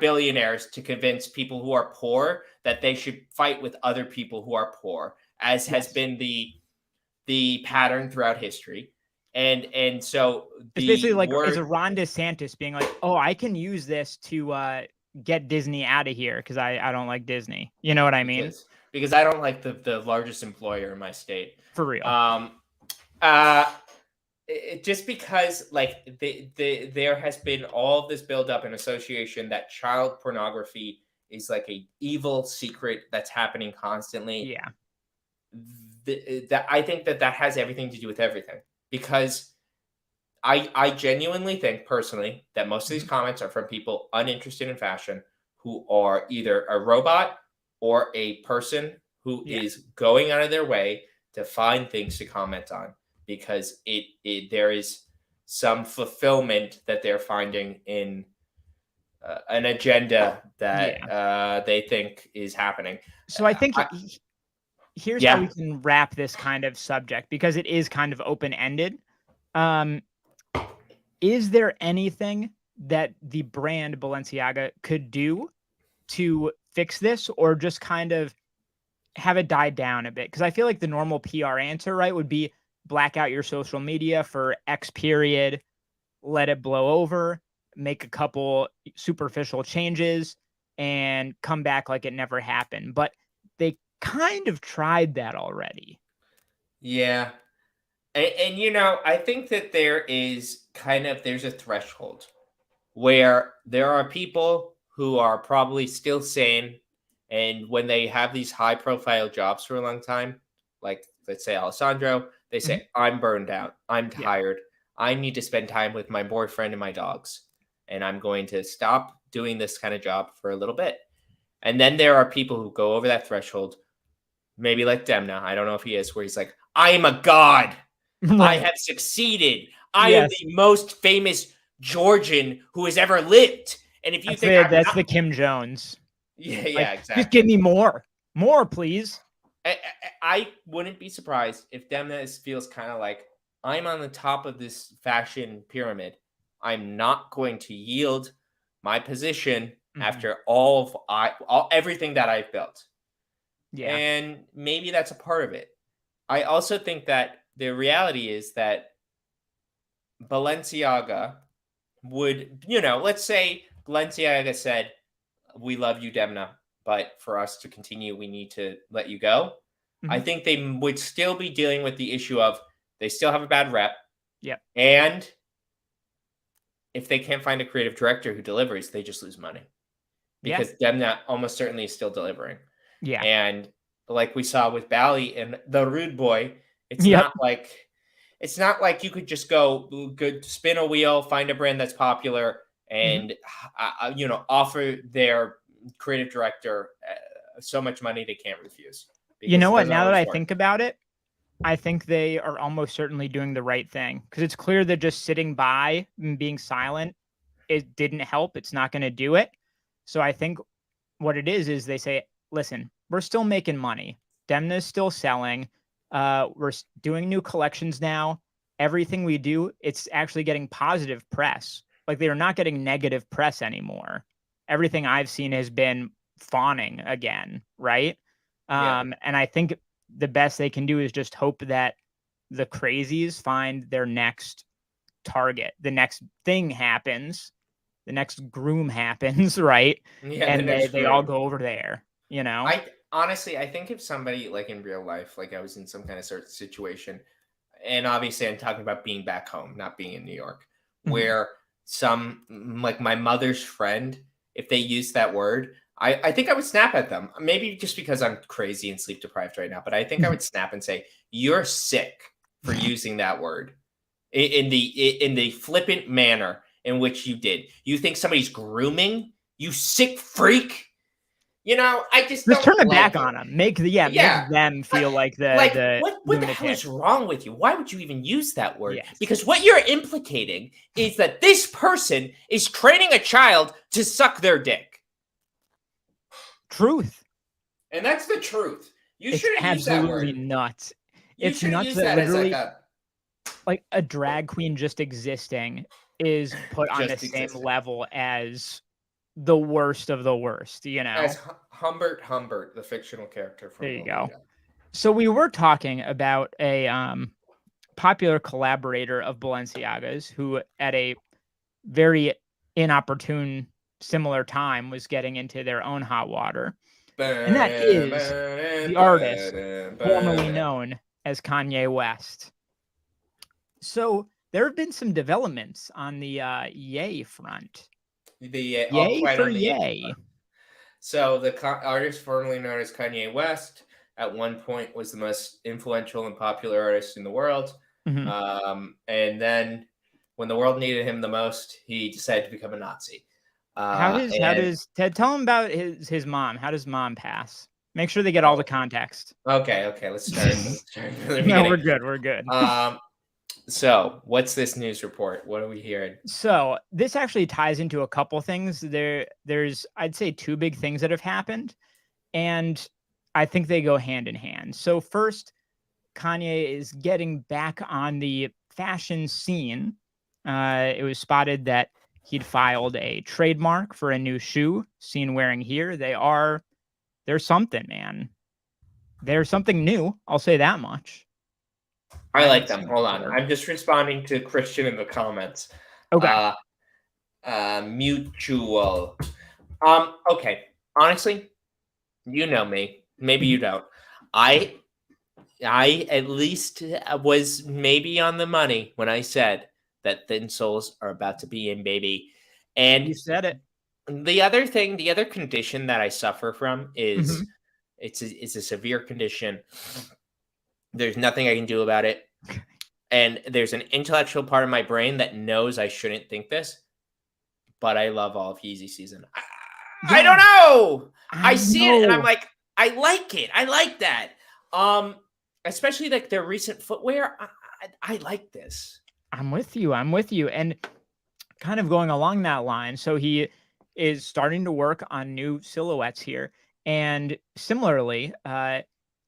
billionaires to convince people who are poor that they should fight with other people who are poor, as has Yes. been the pattern throughout history. And so It's basically the like it's a word Ron DeSantis being like, "Oh, I can use this to get Disney out of here because I don't like Disney." You know what I mean? because I don't like the largest employer in my state. For real. Um, uh, just because like there has been all of this buildup and association that child pornography is like a evil secret that's happening constantly. Yeah. That I think that has everything to do with everything because I genuinely think personally that most of these Mhm. comments are from people uninterested in fashion who are either a robot or a person who Yeah. is going out of their way to find things to comment on because it there is some fulfillment that they're finding in an agenda that Yeah. they think is happening. So I think I, here's how we yeah, can wrap this kind of subject because it is kind of open ended. Um, is there anything that the brand Balenciaga could do to fix this, or just kind of have it die down a bit? Because I feel like the normal PR answer, right, would be black out your social media for X period, let it blow over, make a couple superficial changes, and come back like it never happened. But they kind of tried that already. Yeah. And I think that there's a threshold where there are people who are probably still sane, and when they have these high profile jobs for a long time, like let's say Alessandro, they Mhm. say, I'm burned out, I'm Yeah. tired, I need to spend time with my boyfriend and my dogs, and I'm going to stop doing this kind of job for a little bit. And then there are people who go over that threshold, maybe like Demna, I don't know if he is, where he's like, I am a god, I Right. have succeeded. I am Yes. the most famous Georgian who has ever lived. And if you think I'm That's not, the Kim Jones. yeah, Like, yeah, just give exactly. me more. More, please. I wouldn't be surprised if Demna feels kind of like, I'm on the top of this fashion pyramid. I'm not going to yield my position Mhm. after everything that I've built. Yeah. And maybe that's a part of it. I also think that the reality is that Balenciaga let's say Balenciaga said, we love you, Demna, but for us to continue, we need to let you go. I Mhm. think they would still be dealing with the issue of they still have a bad rep. Yep. And if they can't find a creative director who delivers, they just lose money Yeah. because Demna almost certainly is still delivering. Yeah. And like we saw with Bally and the Rude Boy, it's Yep. not like it's not like you could just go good spin a wheel, find a brand that's popular, Mhm. and offer their creative director so much money they can't refuse You because know it what? doesn't Now that always I work. think about it, I think they are almost certainly doing the right thing, because it's clear that just sitting by and being silent, it didn't help. It's not going to do it. So I think what it is they say, listen, we're still making money. Demna is still selling. We're doing new collections now. Everything we do, it's actually getting positive press. Like, they are not getting negative press anymore. Everything I've seen has been fawning again, right? Yeah, And I think the best they can do is just hope that the crazies find their next target. The next thing happens, the next groom happens, right? yeah, the And next they all groom. go over there, you know? I think if somebody like in real life, like I was in some kind of certain situation, and obviously I'm talking about being back home, not being in New York, Mhm. where like my mother's friend, if they use that word, I think I would snap at them. Maybe just because I'm crazy and sleep deprived right now, but I think I would snap and say, "You're sick for using that word in the flippant manner in which you did. You think somebody's grooming? You sick freak." I just Just don't turn it back like it. on them. Make Yeah. them Like feel like like the what the hell lunatic. is wrong with you? Why would you even use that word? Yes. Because what you're implicating is that this person is training a child to suck their dick. Truth. And that's the truth. You It's shouldn't use that absolutely word. nuts. You It's shouldn't nuts use that that as like literally, a like, a drag queen just existing is put on the just same existing. level as the worst of the worst, you As know? Humbert, the fictional character There from you go. Lolita. So we were talking about a popular collaborator of Balenciaga's who, at a very inopportune similar time, was getting into their own hot water. And that is the artist formerly known as Kanye West. So there have been some developments on the Yay front. All Yay quiet for on the Yay. So the artist formerly known as Kanye West at one point was the most influential and popular artist in the world. Mhm. And then when the world needed him the most, he decided to become a Nazi. How And does Ted tell him about his mom? How does mom pass? Make sure they get all the oh, context. okay, let's start from the No, beginning. we're good. We're good. Um, so what's this news report? What are we hearing? So this actually ties into a couple things. There's, I'd say, two big things that have happened, and I think they go hand in hand. So first, Kanye is getting back on the fashion scene. It was spotted that He'd filed a trademark for a new shoe seen wearing here. They're something, man. They're something new. I'll say that much. I I like haven't them. seen them Hold on. before. I'm just responding to Christian in the comments. Okay. Uh Mutual. Okay. Honestly, you know me. Maybe you don't. I I at least was maybe on the money when I said that thin soles are about to be in, baby. And You said it. the other thing, the other condition that I suffer from is Mhm. it's a severe condition. There's nothing I can do about it. And there's an intellectual part of my brain that knows I shouldn't think this, but I love all of Yeezy season. I Yeah, don't know. I I see it and I'm know. like, I like it. I like that. Um, Especially like their recent footwear. I like this. I'm with you. I'm with you. And kind of going along that line, so he is starting to work on new silhouettes here. And similarly,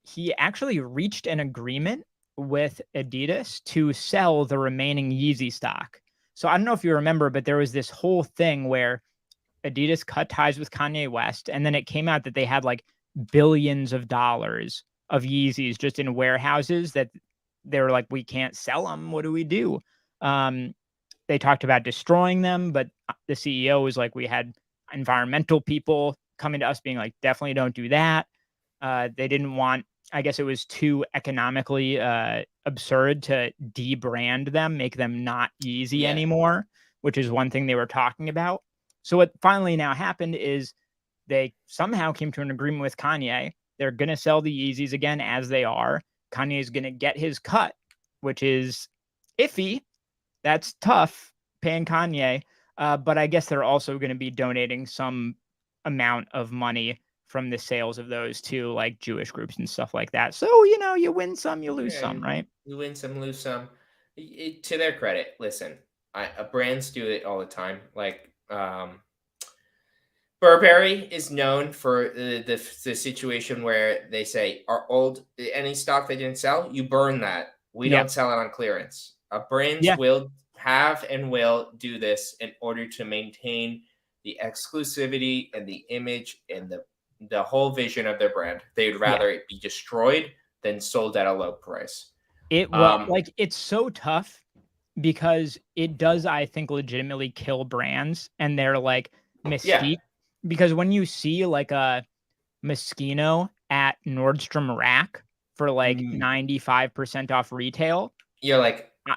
he actually reached an agreement with Adidas to sell the remaining Yeezy stock. So I don't know if you remember, but there was this whole thing where Adidas cut ties with Kanye West, and then it came out that they had like billions of dollars of Yeezys just in warehouses that they were like, we can't sell them. What do we do? Um, they talked about destroying them, but the CEO was like, we had environmental people coming to us being like, definitely don't do that. They didn't want, I guess it was too economically absurd to debrand them, make them not Yeezy Yeah. anymore, which is one thing they were talking about. So what finally now happened is they somehow came to an agreement with Kanye. They're going to sell the Yeezys again as they are. Kanye's going to get his cut, which is iffy. That's tough paying Kanye. But I guess they're also going to be donating some amount of money from the sales of those to like Jewish groups and stuff like that. So, you win some, you lose Yeah, some, right? you win some, lose some. To their credit, listen, brands do it all the time. Like Burberry is known for the situation where they say, "Our old any stock they didn't sell, you burn that. We Yeah. don't sell it on clearance." Brands Yeah. will have and will do this in order to maintain the exclusivity and the image and the whole vision of their brand. They'd Yeah. rather it be destroyed than sold at a low price. It was Um, like, it's so tough because it does, I think, legitimately kill brands and their like yeah, mystique. Because when you see like a Moschino at Nordstrom Rack for like mm, 95% off retail, you're like, uh,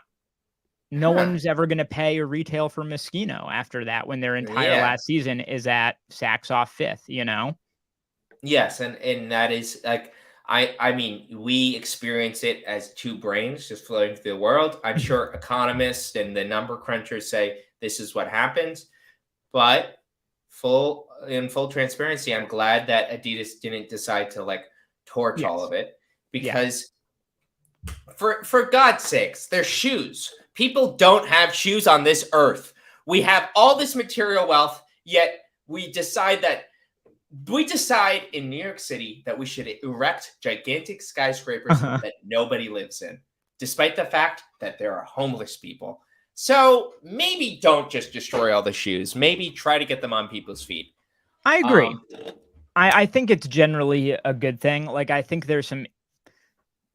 no huh, one's ever going to pay a retail for Moschino after that when their entire yeah. last season is at Saks off fifth, you know? Yes, and that is like I mean, we experience it as two brains just floating through the world. I'm sure economists and the number crunchers say this is what happens, but full transparency, I'm glad that Adidas didn't decide to like torch all Yes. of it Yeah. because for God's sakes, they're shoes. People don't have shoes on this earth. We have all this material wealth, yet we decide in New York City that we should erect gigantic skyscrapers that nobody lives in, despite the fact that there are homeless people. So maybe don't just destroy all the shoes. Maybe try to get them on people's feet. I agree. Um, I think it's generally a good thing. Like, I think there's some,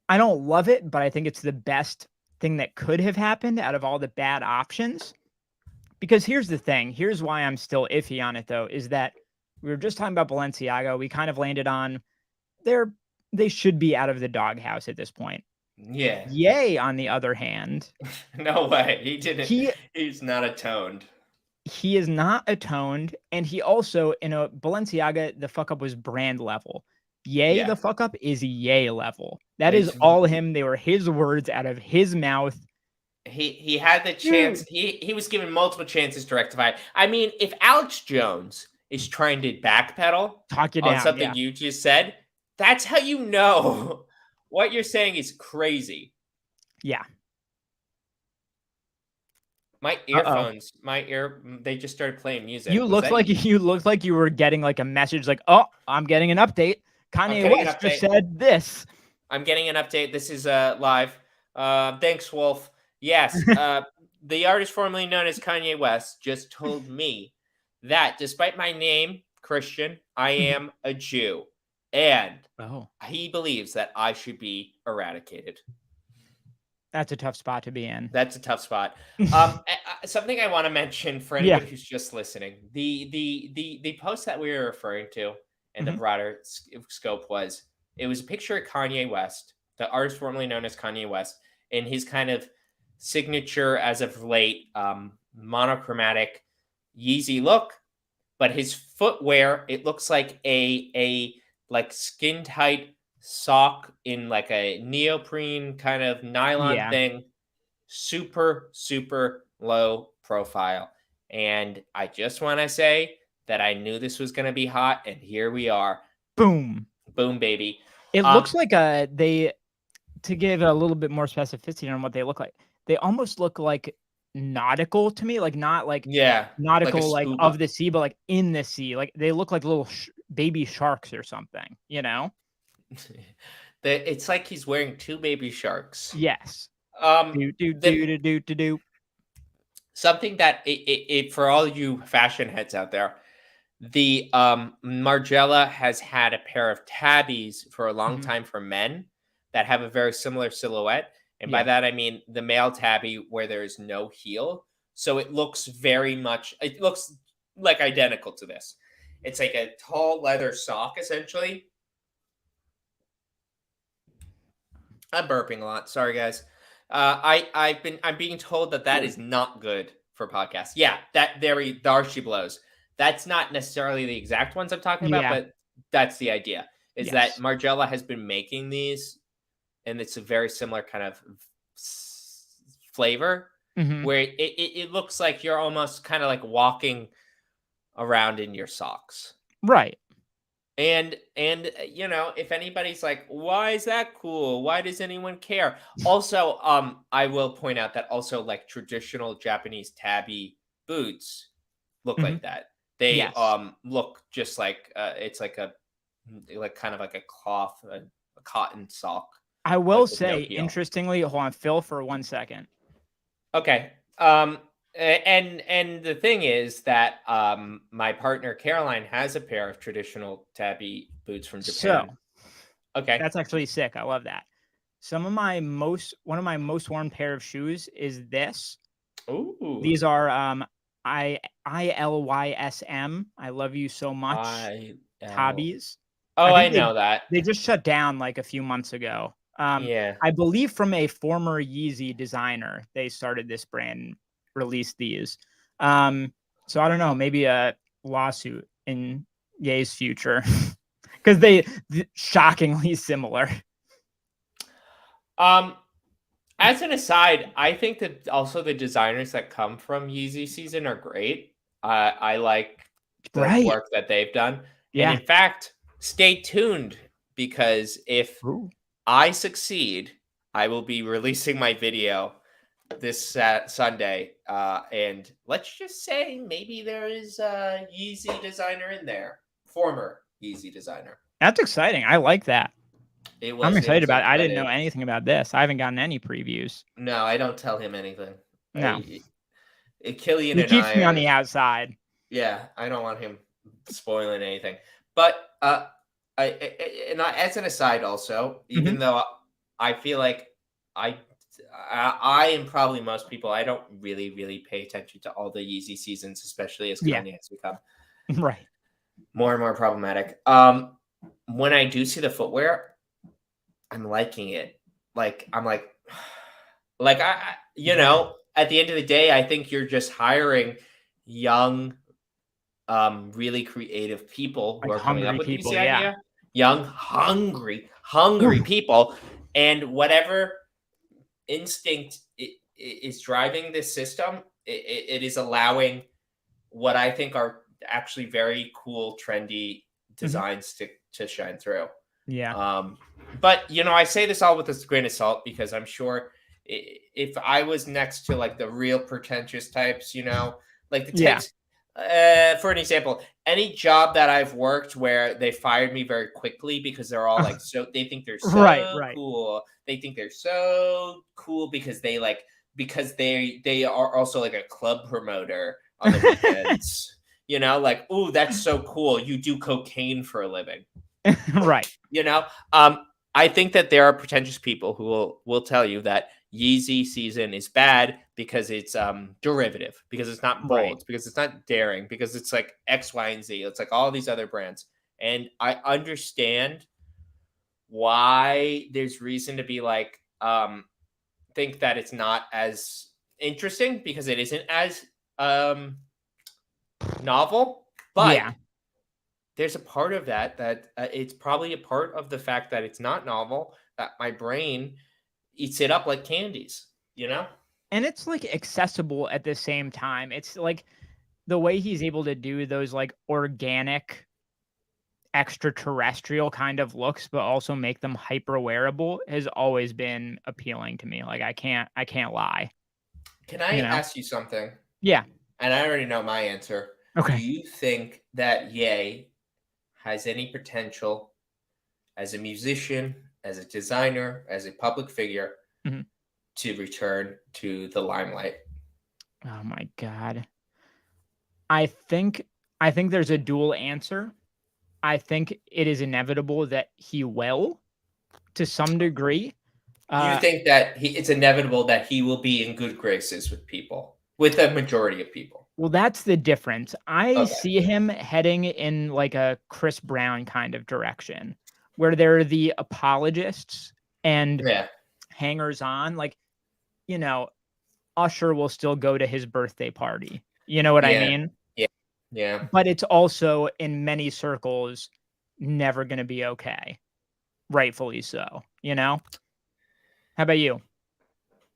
I don't love it, but I think it's the best thing that could have happened out of all the bad options. Because here's the thing, here's why I'm still iffy on it though, is that we were just talking about Balenciaga. We kind of landed on they're they should be out of the doghouse at this point. yeah, Yay, on the other hand, no way. He didn't. he He's not atoned. he is not atoned, and he also in a Balenciaga, the fuck up was brand level. Yay, Yeah, the fuck up is yay level. That is it's all him. They were his words out of his mouth. he had the chance. Dude, He was given multiple chances to rectify. I mean, if Alex Jones is trying to backpedal talk you on down. something Yeah. you just said, that's how you know what you're saying is crazy. Yeah. Uh-oh. They just started playing You music. Was looked that like you? you looked like you were getting like a message like, "Oh, I'm getting an update. I'm Kanye getting an West just update. said this." I'm getting an update. This is live. Thanks, Wolf. Yes, the artist formerly known as Kanye West just told me that despite my name, Christian, I Mhm. am a Jew, and Oh, he believes that I should be eradicated. that's a tough spot to be in. That's a tough spot. Something I want to mention for Yeah. anybody who's just listening: the post that we were referring to in the Mhm. broader scope was it was a picture of Kanye West, the artist formerly known as Kanye West, in his kind of signature as of late monochromatic Yeezy look, but his footwear it looks like a like skin tight sock in like a neoprene kind of nylon Yeah. thing, super low profile. And I just want to say that I knew this was going to be hot, and here we are. Boom. Boom, baby. It Um, looks like they to give a little bit more specificity on what they look like, they almost look like nautical to me, like, not like yeah, like a nautical, like, scuba. of the sea, but, like, in the sea, like, they look like little baby sharks or something, you know? It's like he's wearing two baby sharks. Yes. Um, Do, do, the do, do, do, do, do. something that it for all you fashion heads out there, the Margiela has had a pair of tabbies for a long Mhm. time for men that have a very similar silhouette. And by Yeah. that I mean the male tabby where there is no heel. So it looks very much it looks like identical to this. It's like a tall leather sock essentially. I'm burping a lot. Sorry, guys. I'm being told that that is not good for podcasts. Yeah, that very Darcy blows. That's not necessarily the exact ones I'm talking about, Yeah. but that's the idea. Is that Yes. Margiela has been making these, and it's a very similar kind of flavor, Mhm. where it looks like you're almost kind of like walking around in your socks. Right. And if anybody's like, why is that cool? Why does anyone care? Also, I will point out that also like traditional Japanese tabi boots look Mhm. like that. They Yes. look just like it's like kind of like a cloth, a cotton sock, I will like with no say, heel. interestingly, hold on, Phil, for 1 second. Okay. And the thing is that my partner Caroline has a pair of traditional tabi boots from Japan. So, Okay. that's actually sick, I love that. One of my most worn pair of shoes is this. Ooh. These are, ILYSM, I love you so much, I L. Tabis. I Oh, I think know that. they just shut down, like, a few months ago. Yeah. I believe from a former Yeezy designer, they started this brand and released these. Um, so I don't know, maybe a lawsuit in Ye's future because shockingly similar. Um, as an aside, I think that also the designers that come from Yeezy season are great. I like the Right. work that they've done, and Yeah. in fact, stay tuned because if Ooh. I succeed, I will be releasing my video this Sunday. And let's just say maybe there is a Yeezy designer in there, former Yeezy designer. That's exciting. I like that. I'm It excited was a about it. I didn't know dreaded. anything about this. I haven't gotten any previews. No, I don't tell him anything. No. Killian He and keeps I me on are, the outside. yeah, I don't want him spoiling anything. But as an aside, also, even Mhm. though I feel like I, I am probably most people, I don't really pay attention to all the Yeezy seasons, especially as Yeah. Kanye has become Right. more and more problematic. When I do see the footwear, I'm liking it. Like I'm like Yeah. at the end of the day, I think you're just hiring young, really creative people who Like are coming up hungry with people. the Yeah. idea. Young, hungry Ooh. people, and whatever instinct is driving this system, it is allowing what I think are actually very cool, trendy Mhm. designs to shine through. Yeah. Um, but I say this all with a grain of salt because I'm sure if I was next to like the real pretentious types, like the Yeah. types, for an example, any job that I've worked where they fired me very quickly because they're all like, so they think they're Right. so Right. cool. They think they're so cool because they like because they are also like a club promoter on the weekends. Like, ooh, that's so cool. You do cocaine for a living. Right. You know, um, I think that there are pretentious people who will tell you that Yeezy season is bad because it's derivative, because it's not Right. bold, because it's not daring, because it's like X, Y, and Z. It's like all these other brands, and I understand why there's reason to be like think that it's not as interesting because it isn't as um novel, but Yeah. there's a part of that it's probably a part of the fact that it's not novel that my brain eats it up like candies, you know? And it's like accessible at the same time. It's like the way he's able to do those like organic extraterrestrial kind of looks, but also make them hyper wearable has always been appealing to me. Like I can't lie, Can I you know? ask you something? Yeah. And I already know my answer. Do Okay. you think that Ye has any potential as a musician, as a designer, as a public figure Mhm. to return to the limelight? Oh my god. I think I think there's a dual answer. I think it is inevitable that he will to some degree. You Uh think that it's inevitable that he will be in good graces with people, with a majority of people? well, that's the difference. I Okay. see him heading in like a Chris Brown kind of direction where there are the apologists and Yeah. hangers on. Like, you know, Usher will still go to his birthday party. You know what I Yeah. mean? Yeah. Yeah. But it's also in many circles never going to be okay. Rightfully so, you know? How about you?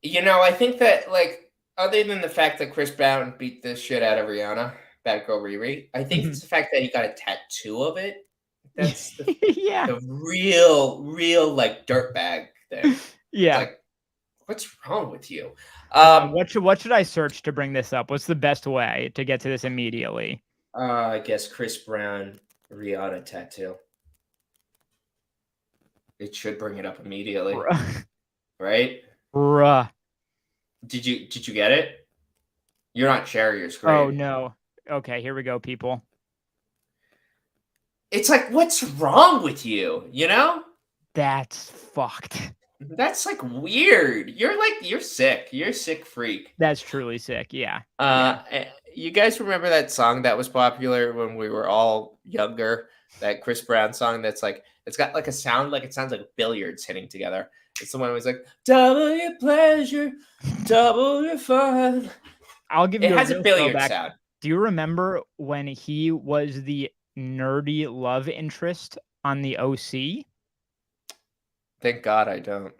I think that like other than the fact that Chris Brown beat the shit out of Rihanna, Bad Girl Riri, I think it's Mhm. the fact that he got a tattoo of it. That's the Yeah. the real like dirtbag thing. It's Yeah. like, what's wrong with you? Um, What should I search to bring this up? What's the best way to get to this immediately? I guess Chris Brown Rihanna tattoo. It should bring it up immediately, Bruh. right? Bruh. Did you get it? You're not sharing your Oh, screen. no. Okay, here we go, people. It's like, what's wrong with you? You know? That's fucked. That's like weird. You're sick. You're a sick freak. That's truly sick. Yeah. Yeah. You guys remember that song that was popular when we were all younger? That Chris Brown song that's like it's got like a sound like it sounds like billiards hitting together. It's the one who was like double your pleasure, double your fun. I'll give It you a has a real billiard throwback. sound. Do you remember when he was the nerdy love interest on the OC? Thank God I don't.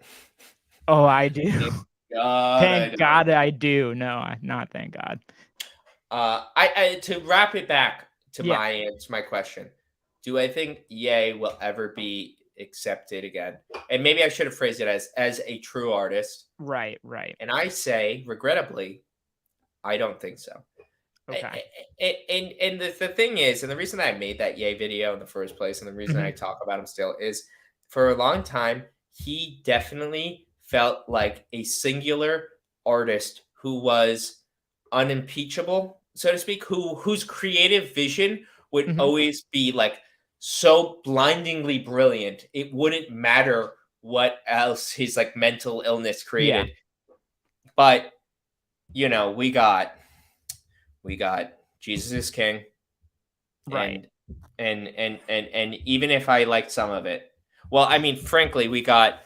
Oh, I do. Thank God I Thank don't. God I do. No, not thank God. I to wrap it back to Yeah. my question. Do I think Ye will ever be accepted again? And maybe I should have phrased it as a true artist. Right, right. And I say, regrettably, I don't think so. Okay. And the thing is, and the reason I made that Ye video in the first place, and the reason I Mhm, talk about him still is for a long time, he definitely felt like a singular artist who was unimpeachable, so to speak, whose creative vision would mhm. always be like so blindingly brilliant. It wouldn't matter what else his like mental illness Yeah, created. But we got Jesus is King, right. and and even if I liked some of it, well, I mean, frankly, we got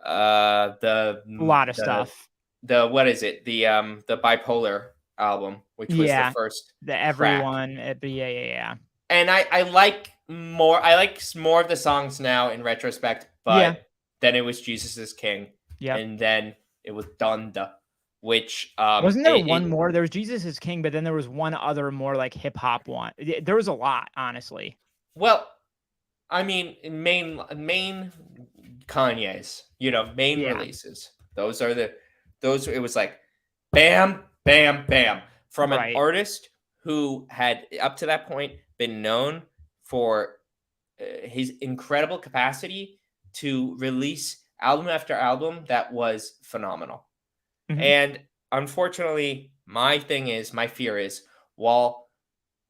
the A lot of the stuff. the what is it the bipolar album, which was the Yeah. first The crack, everyone but yeah, yeah, yeah. and I like more of the songs now in retrospect, Yeah. but then it was Jesus is King, Yep. and then it was Donda, which Wasn't there one more? There was Jesus is King, but then there was one other more like hip hop one. There was a lot, honestly. well, I mean, main Kanye's, main Yeah. releases. Those. It was like, bam, bam, bam, from an Right. artist who had up to that point been known for his incredible capacity to release album after album that was phenomenal. Mhm. And unfortunately, my fear is, while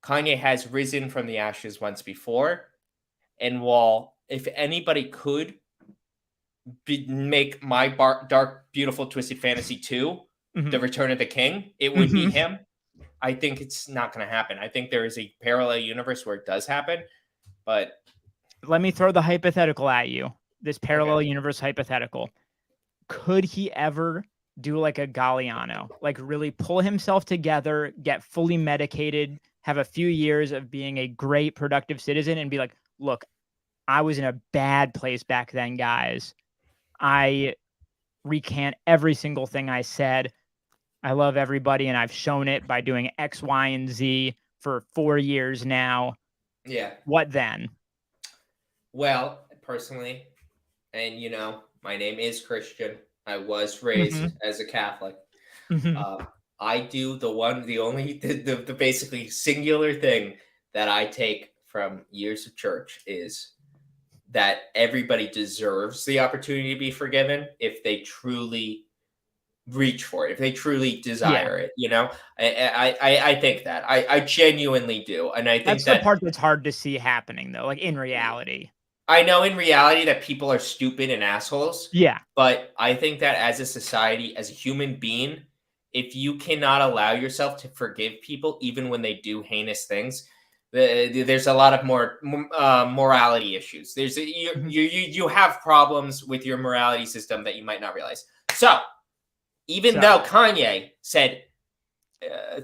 Kanye has risen from the ashes once before, and while if anybody could make my dark, beautiful, twisted fantasy 2, The Mhm. Return of the King, it would be Mhm. him. I think it's not going to happen. I think there is a parallel universe where it does happen, but Let me throw the hypothetical at you. This okay. parallel universe hypothetical. Could he ever do like a Galliano? Like really pull himself together, get fully medicated, have a few years of being a great productive citizen and be like, "Look, I was in a bad place back then, guys. I recant every single thing I said. I love everybody and I've shown it by doing X, Y, and Z for 4 years now. Yeah. What then?" Well, personally, and my name is Christian. I was raised Mhm. as a Catholic. Mhm. Uh, I do the only, the basically singular thing that I take from years of church is that everybody deserves the opportunity to be forgiven if they truly reach for it, if they truly Yeah. desire it. I think that I genuinely do, and I think That's the that part that's hard to see happening though, like in reality. I know in reality that people are stupid and assholes, Yeah. but I think that as a society, as a human being, if you cannot allow yourself to forgive people even when they do heinous things, there's a lot of morality issues. Mhm. You have problems with your morality system that you might not realize. So even So though Kanye said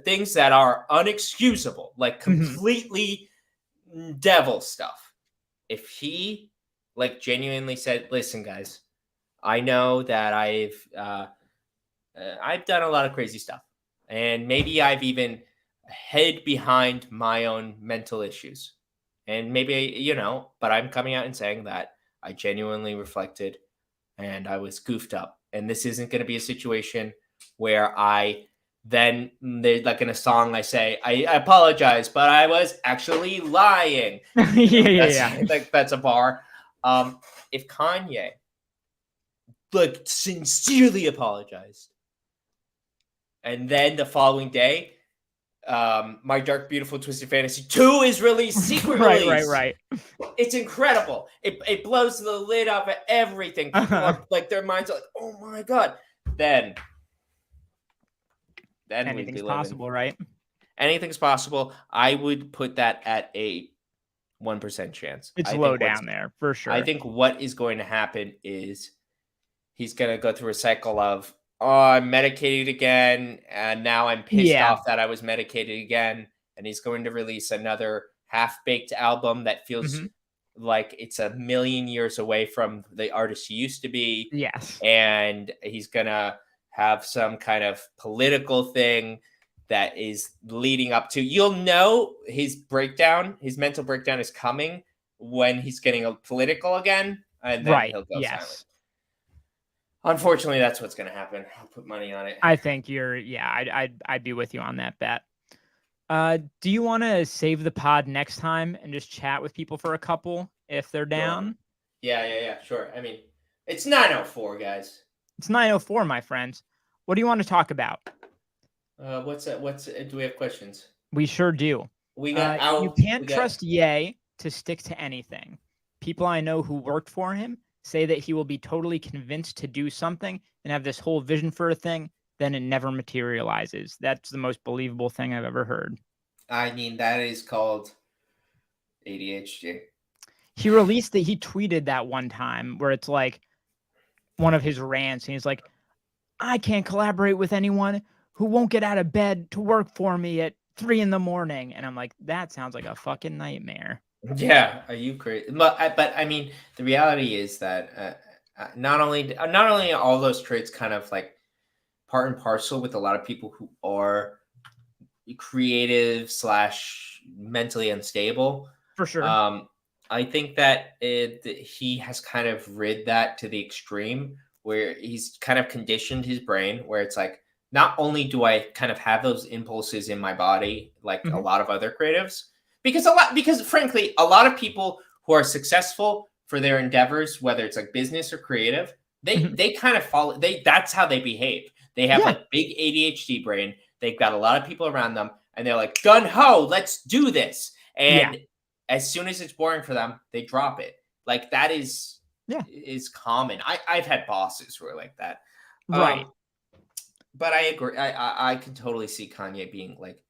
things that are unexcusable, like mhm. completely devil stuff, if he like genuinely said, "Listen, guys, I know that I've done a lot of crazy stuff, and maybe I've even hid behind my own mental issues, and maybe but I'm coming out and saying that I genuinely reflected and I was goofed up, and this isn't going to be a situation where I." Then like in a song, I say, I apologize, but I was actually lying. Yeah, yeah, That's yeah. like that's a bar. If Kanye like sincerely apologized, and then the following day, My Dark Beautiful Twisted Fantasy 2 is released, secret Right, right, release. right. It's incredible. It blows the lid off of everything. People Uh-huh. are like, their minds are like, oh my god. Then we'd be Anything's living. possible, right? Anything's possible. I would put that at a 1% chance. It's low down there for I sure. think what is going to happen is he's going to go through a cycle of, oh, I'm medicated again, and now I'm pissed Yeah. off that I was medicated again, and he's going to release another half-baked album that feels Mhm. like it's a million years away from the artist he used to be, Yes. and he's going to have some kind of political thing that is leading up to, you'll know his mental breakdown is coming when he's getting political again, and then Right. he'll go silent. Yes. Unfortunately, that's what's going to happen. I'll put money on it. I think yeah, I'd be with you on that bet. Do you wanna save the pod next time and just chat with people for a couple if they're Sure. down? Yeah. Sure. I mean, it's 9:04, guys. It's 9:04, my friends. What do you wanna talk about? What's that? Do we have questions? We sure do. We got You out. We can't got. trust Ye to stick to anything. People I know who worked for him say that he will be totally convinced to do something and have this whole vision for a thing, then it never materializes. That's the most believable thing I've ever heard. I mean, that is called ADHD. He tweeted that one time where it's like one of his rants, and he's like, I can't collaborate with anyone who won't get out of bed to work for me at 3 in the morning. And I'm like, that sounds like a fucking nightmare. Yeah, are you crazy? But I mean, the reality is that not only are all those traits kind of like part and parcel with a lot of people who are creative slash mentally unstable. For sure. Um, I think that he has kind of rid that to the extreme where he's kind of conditioned his brain where it's like, not only do I kind of have those impulses in my body like a Mhm. lot of other creatives, because frankly, a lot of people who are successful for their endeavors, whether it's like business or creative, they Mhm. they kind of follow, that's how they behave. They have Yeah. like big ADHD brain. They've got a lot of people around them, and they're like, gun ho, let's do this. Yeah. And as soon as it's boring for them, they drop it. Like that Yeah. is common. I've had bosses who are like that. Right. But I agree. I can totally see Kanye being like,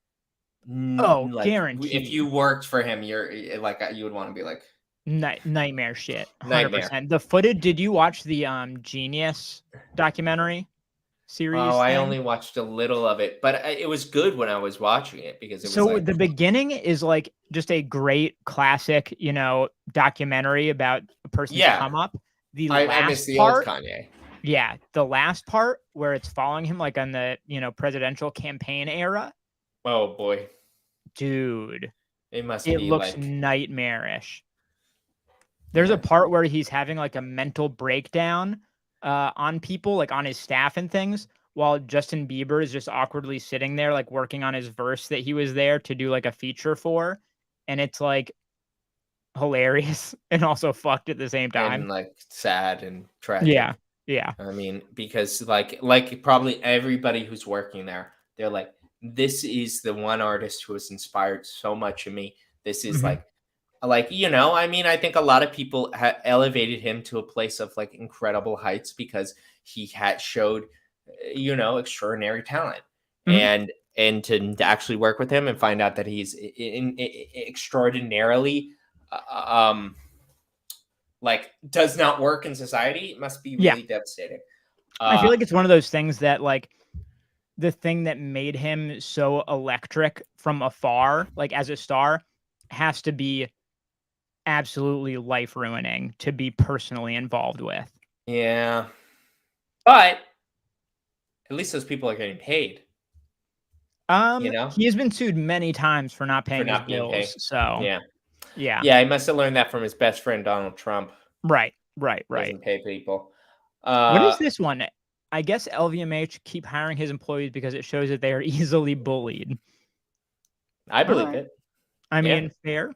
Oh, like if guaranteed. you worked for him, you're like you would want to be like Nightmare shit. nightmare. 100%. The footage, did you watch the Genius documentary Oh, series I thing? only watched a little of it, but it was good when I was watching it because it was So like, the beginning is like just a great classic, documentary about a person's yeah, come up. The I miss last the old part, Kanye. yeah, the last part where it's following him like on the, presidential campaign era, Oh boy, dude, it must it be looks like, nightmarish. There's a yeah, part where he's having like a mental breakdown on people, like on his staff and things, while Justin Bieber is just awkwardly sitting there, like working on his verse that he was there to do like a feature for. And it's like hilarious and also fucked at the same time. and like sad and Yeah. tragic. Yeah. I mean, because like probably everybody who's working there, they're like, this is the one artist who has inspired so much of me. This is Mhm. like I mean, I think a lot of people elevated him to a place of like incredible heights because he had showed extraordinary talent. Mhm. And to actually work with him and find out that he's extraordinarily like does not work in society must be Yeah. really devastating. I feel uh like it's one of those things that like the thing that made him so electric from afar, like as a star, has to be absolutely life ruining to be personally involved with. yeah, but at least those people are getting paid, you know, He has been sued many times for not for paying his not being paid. bills. So Yeah. yeah. Yeah, he must have learned that from his best friend Donald Trump. Right. Right. Right. Doesn't pay people. What Uh, is this one? I guess LVMH keep hiring his employees because it shows that they are easily bullied. I All believe right. it. I Yeah, mean, fair.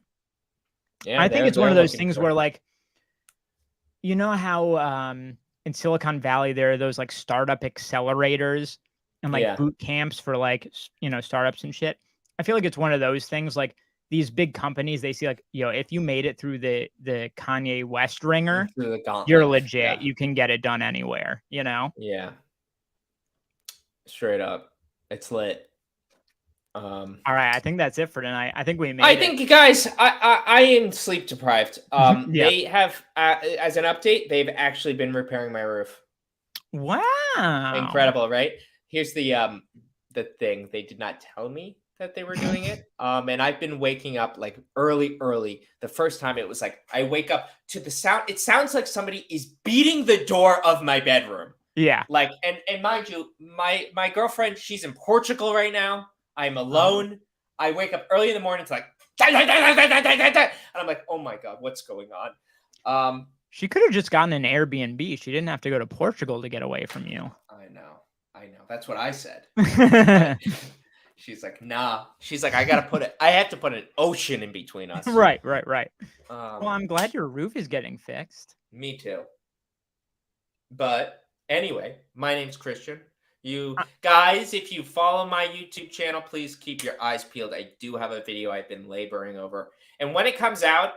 yeah, I think it's one they're of those looking things where for. like, you know how in Silicon Valley there are those like startup accelerators and like Yeah, boot camps for like startups and shit. I feel like it's one of those things like these big companies they see like, if you made it through the Kanye West ringer, through the you're gauntlet. legit. Yeah, You can get it done anywhere, you know? yeah, straight up, it's lit. Um, All right, I think that's it for tonight. I think we I made it. think, guys, I am sleep deprived. Yep. They have, as an update, they've actually been repairing my roof. Wow. Incredible, right? Here's the thing. They did not tell me that they were doing it. And I've been waking up like early. The first time it was like I wake up to the sound. It sounds like somebody is beating the door of my bedroom. Yeah. Like, and mind you, my girlfriend, she's in Portugal right now. I'm Oh. alone. I wake up early in the morning. It's like, and I'm like, oh my god, what's going on? She could have just gotten an Airbnb. She didn't have to go to Portugal to get away from you. I know. That's what I said. But she's like, nah. She's like, I have to put an ocean in between us. Right, right, right. Well, Um, I'm glad your roof is getting fixed. me too. But anyway, my name's Christian. You Uh, guys, if you follow my YouTube channel, please keep your eyes peeled. I do have a video I've been laboring over. And when it comes out,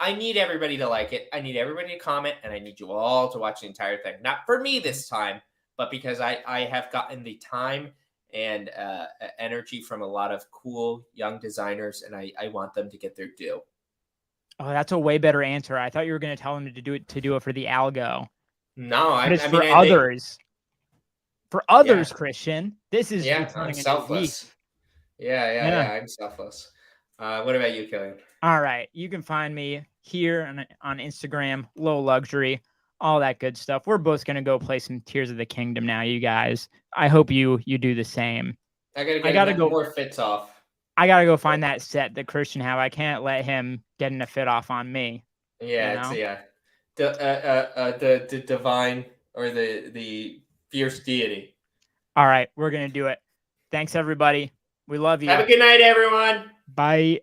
I need everybody to like it. I need everybody to comment, and I need you all to watch the entire thing. Not for me this time, but because I have gotten the time and energy from a lot of cool young designers, and I want them to get their due. Oh, that's a way better answer. I thought you were going to tell him to do it for the algo. No, But it's I mean, for and they, others. For yeah, others, Christian. This is yeah, I'm becoming a new week. selfless. Yeah, Yeah. I'm selfless. What about you, Killian? All right. You can find me here on Instagram, Low Luxury, all that good stuff. We're both going to go play some Tears of the Kingdom now, you guys. I hope you do the same. I gotta I get gotta go. more fits off. I gotta go find that set that Christian have. I can't let him getting a fit off on me. You Yeah, it's know. the divine or the fierce deity. All right, we're gonna do it. Thanks everybody. We love Have you. a good night, everyone. Bye.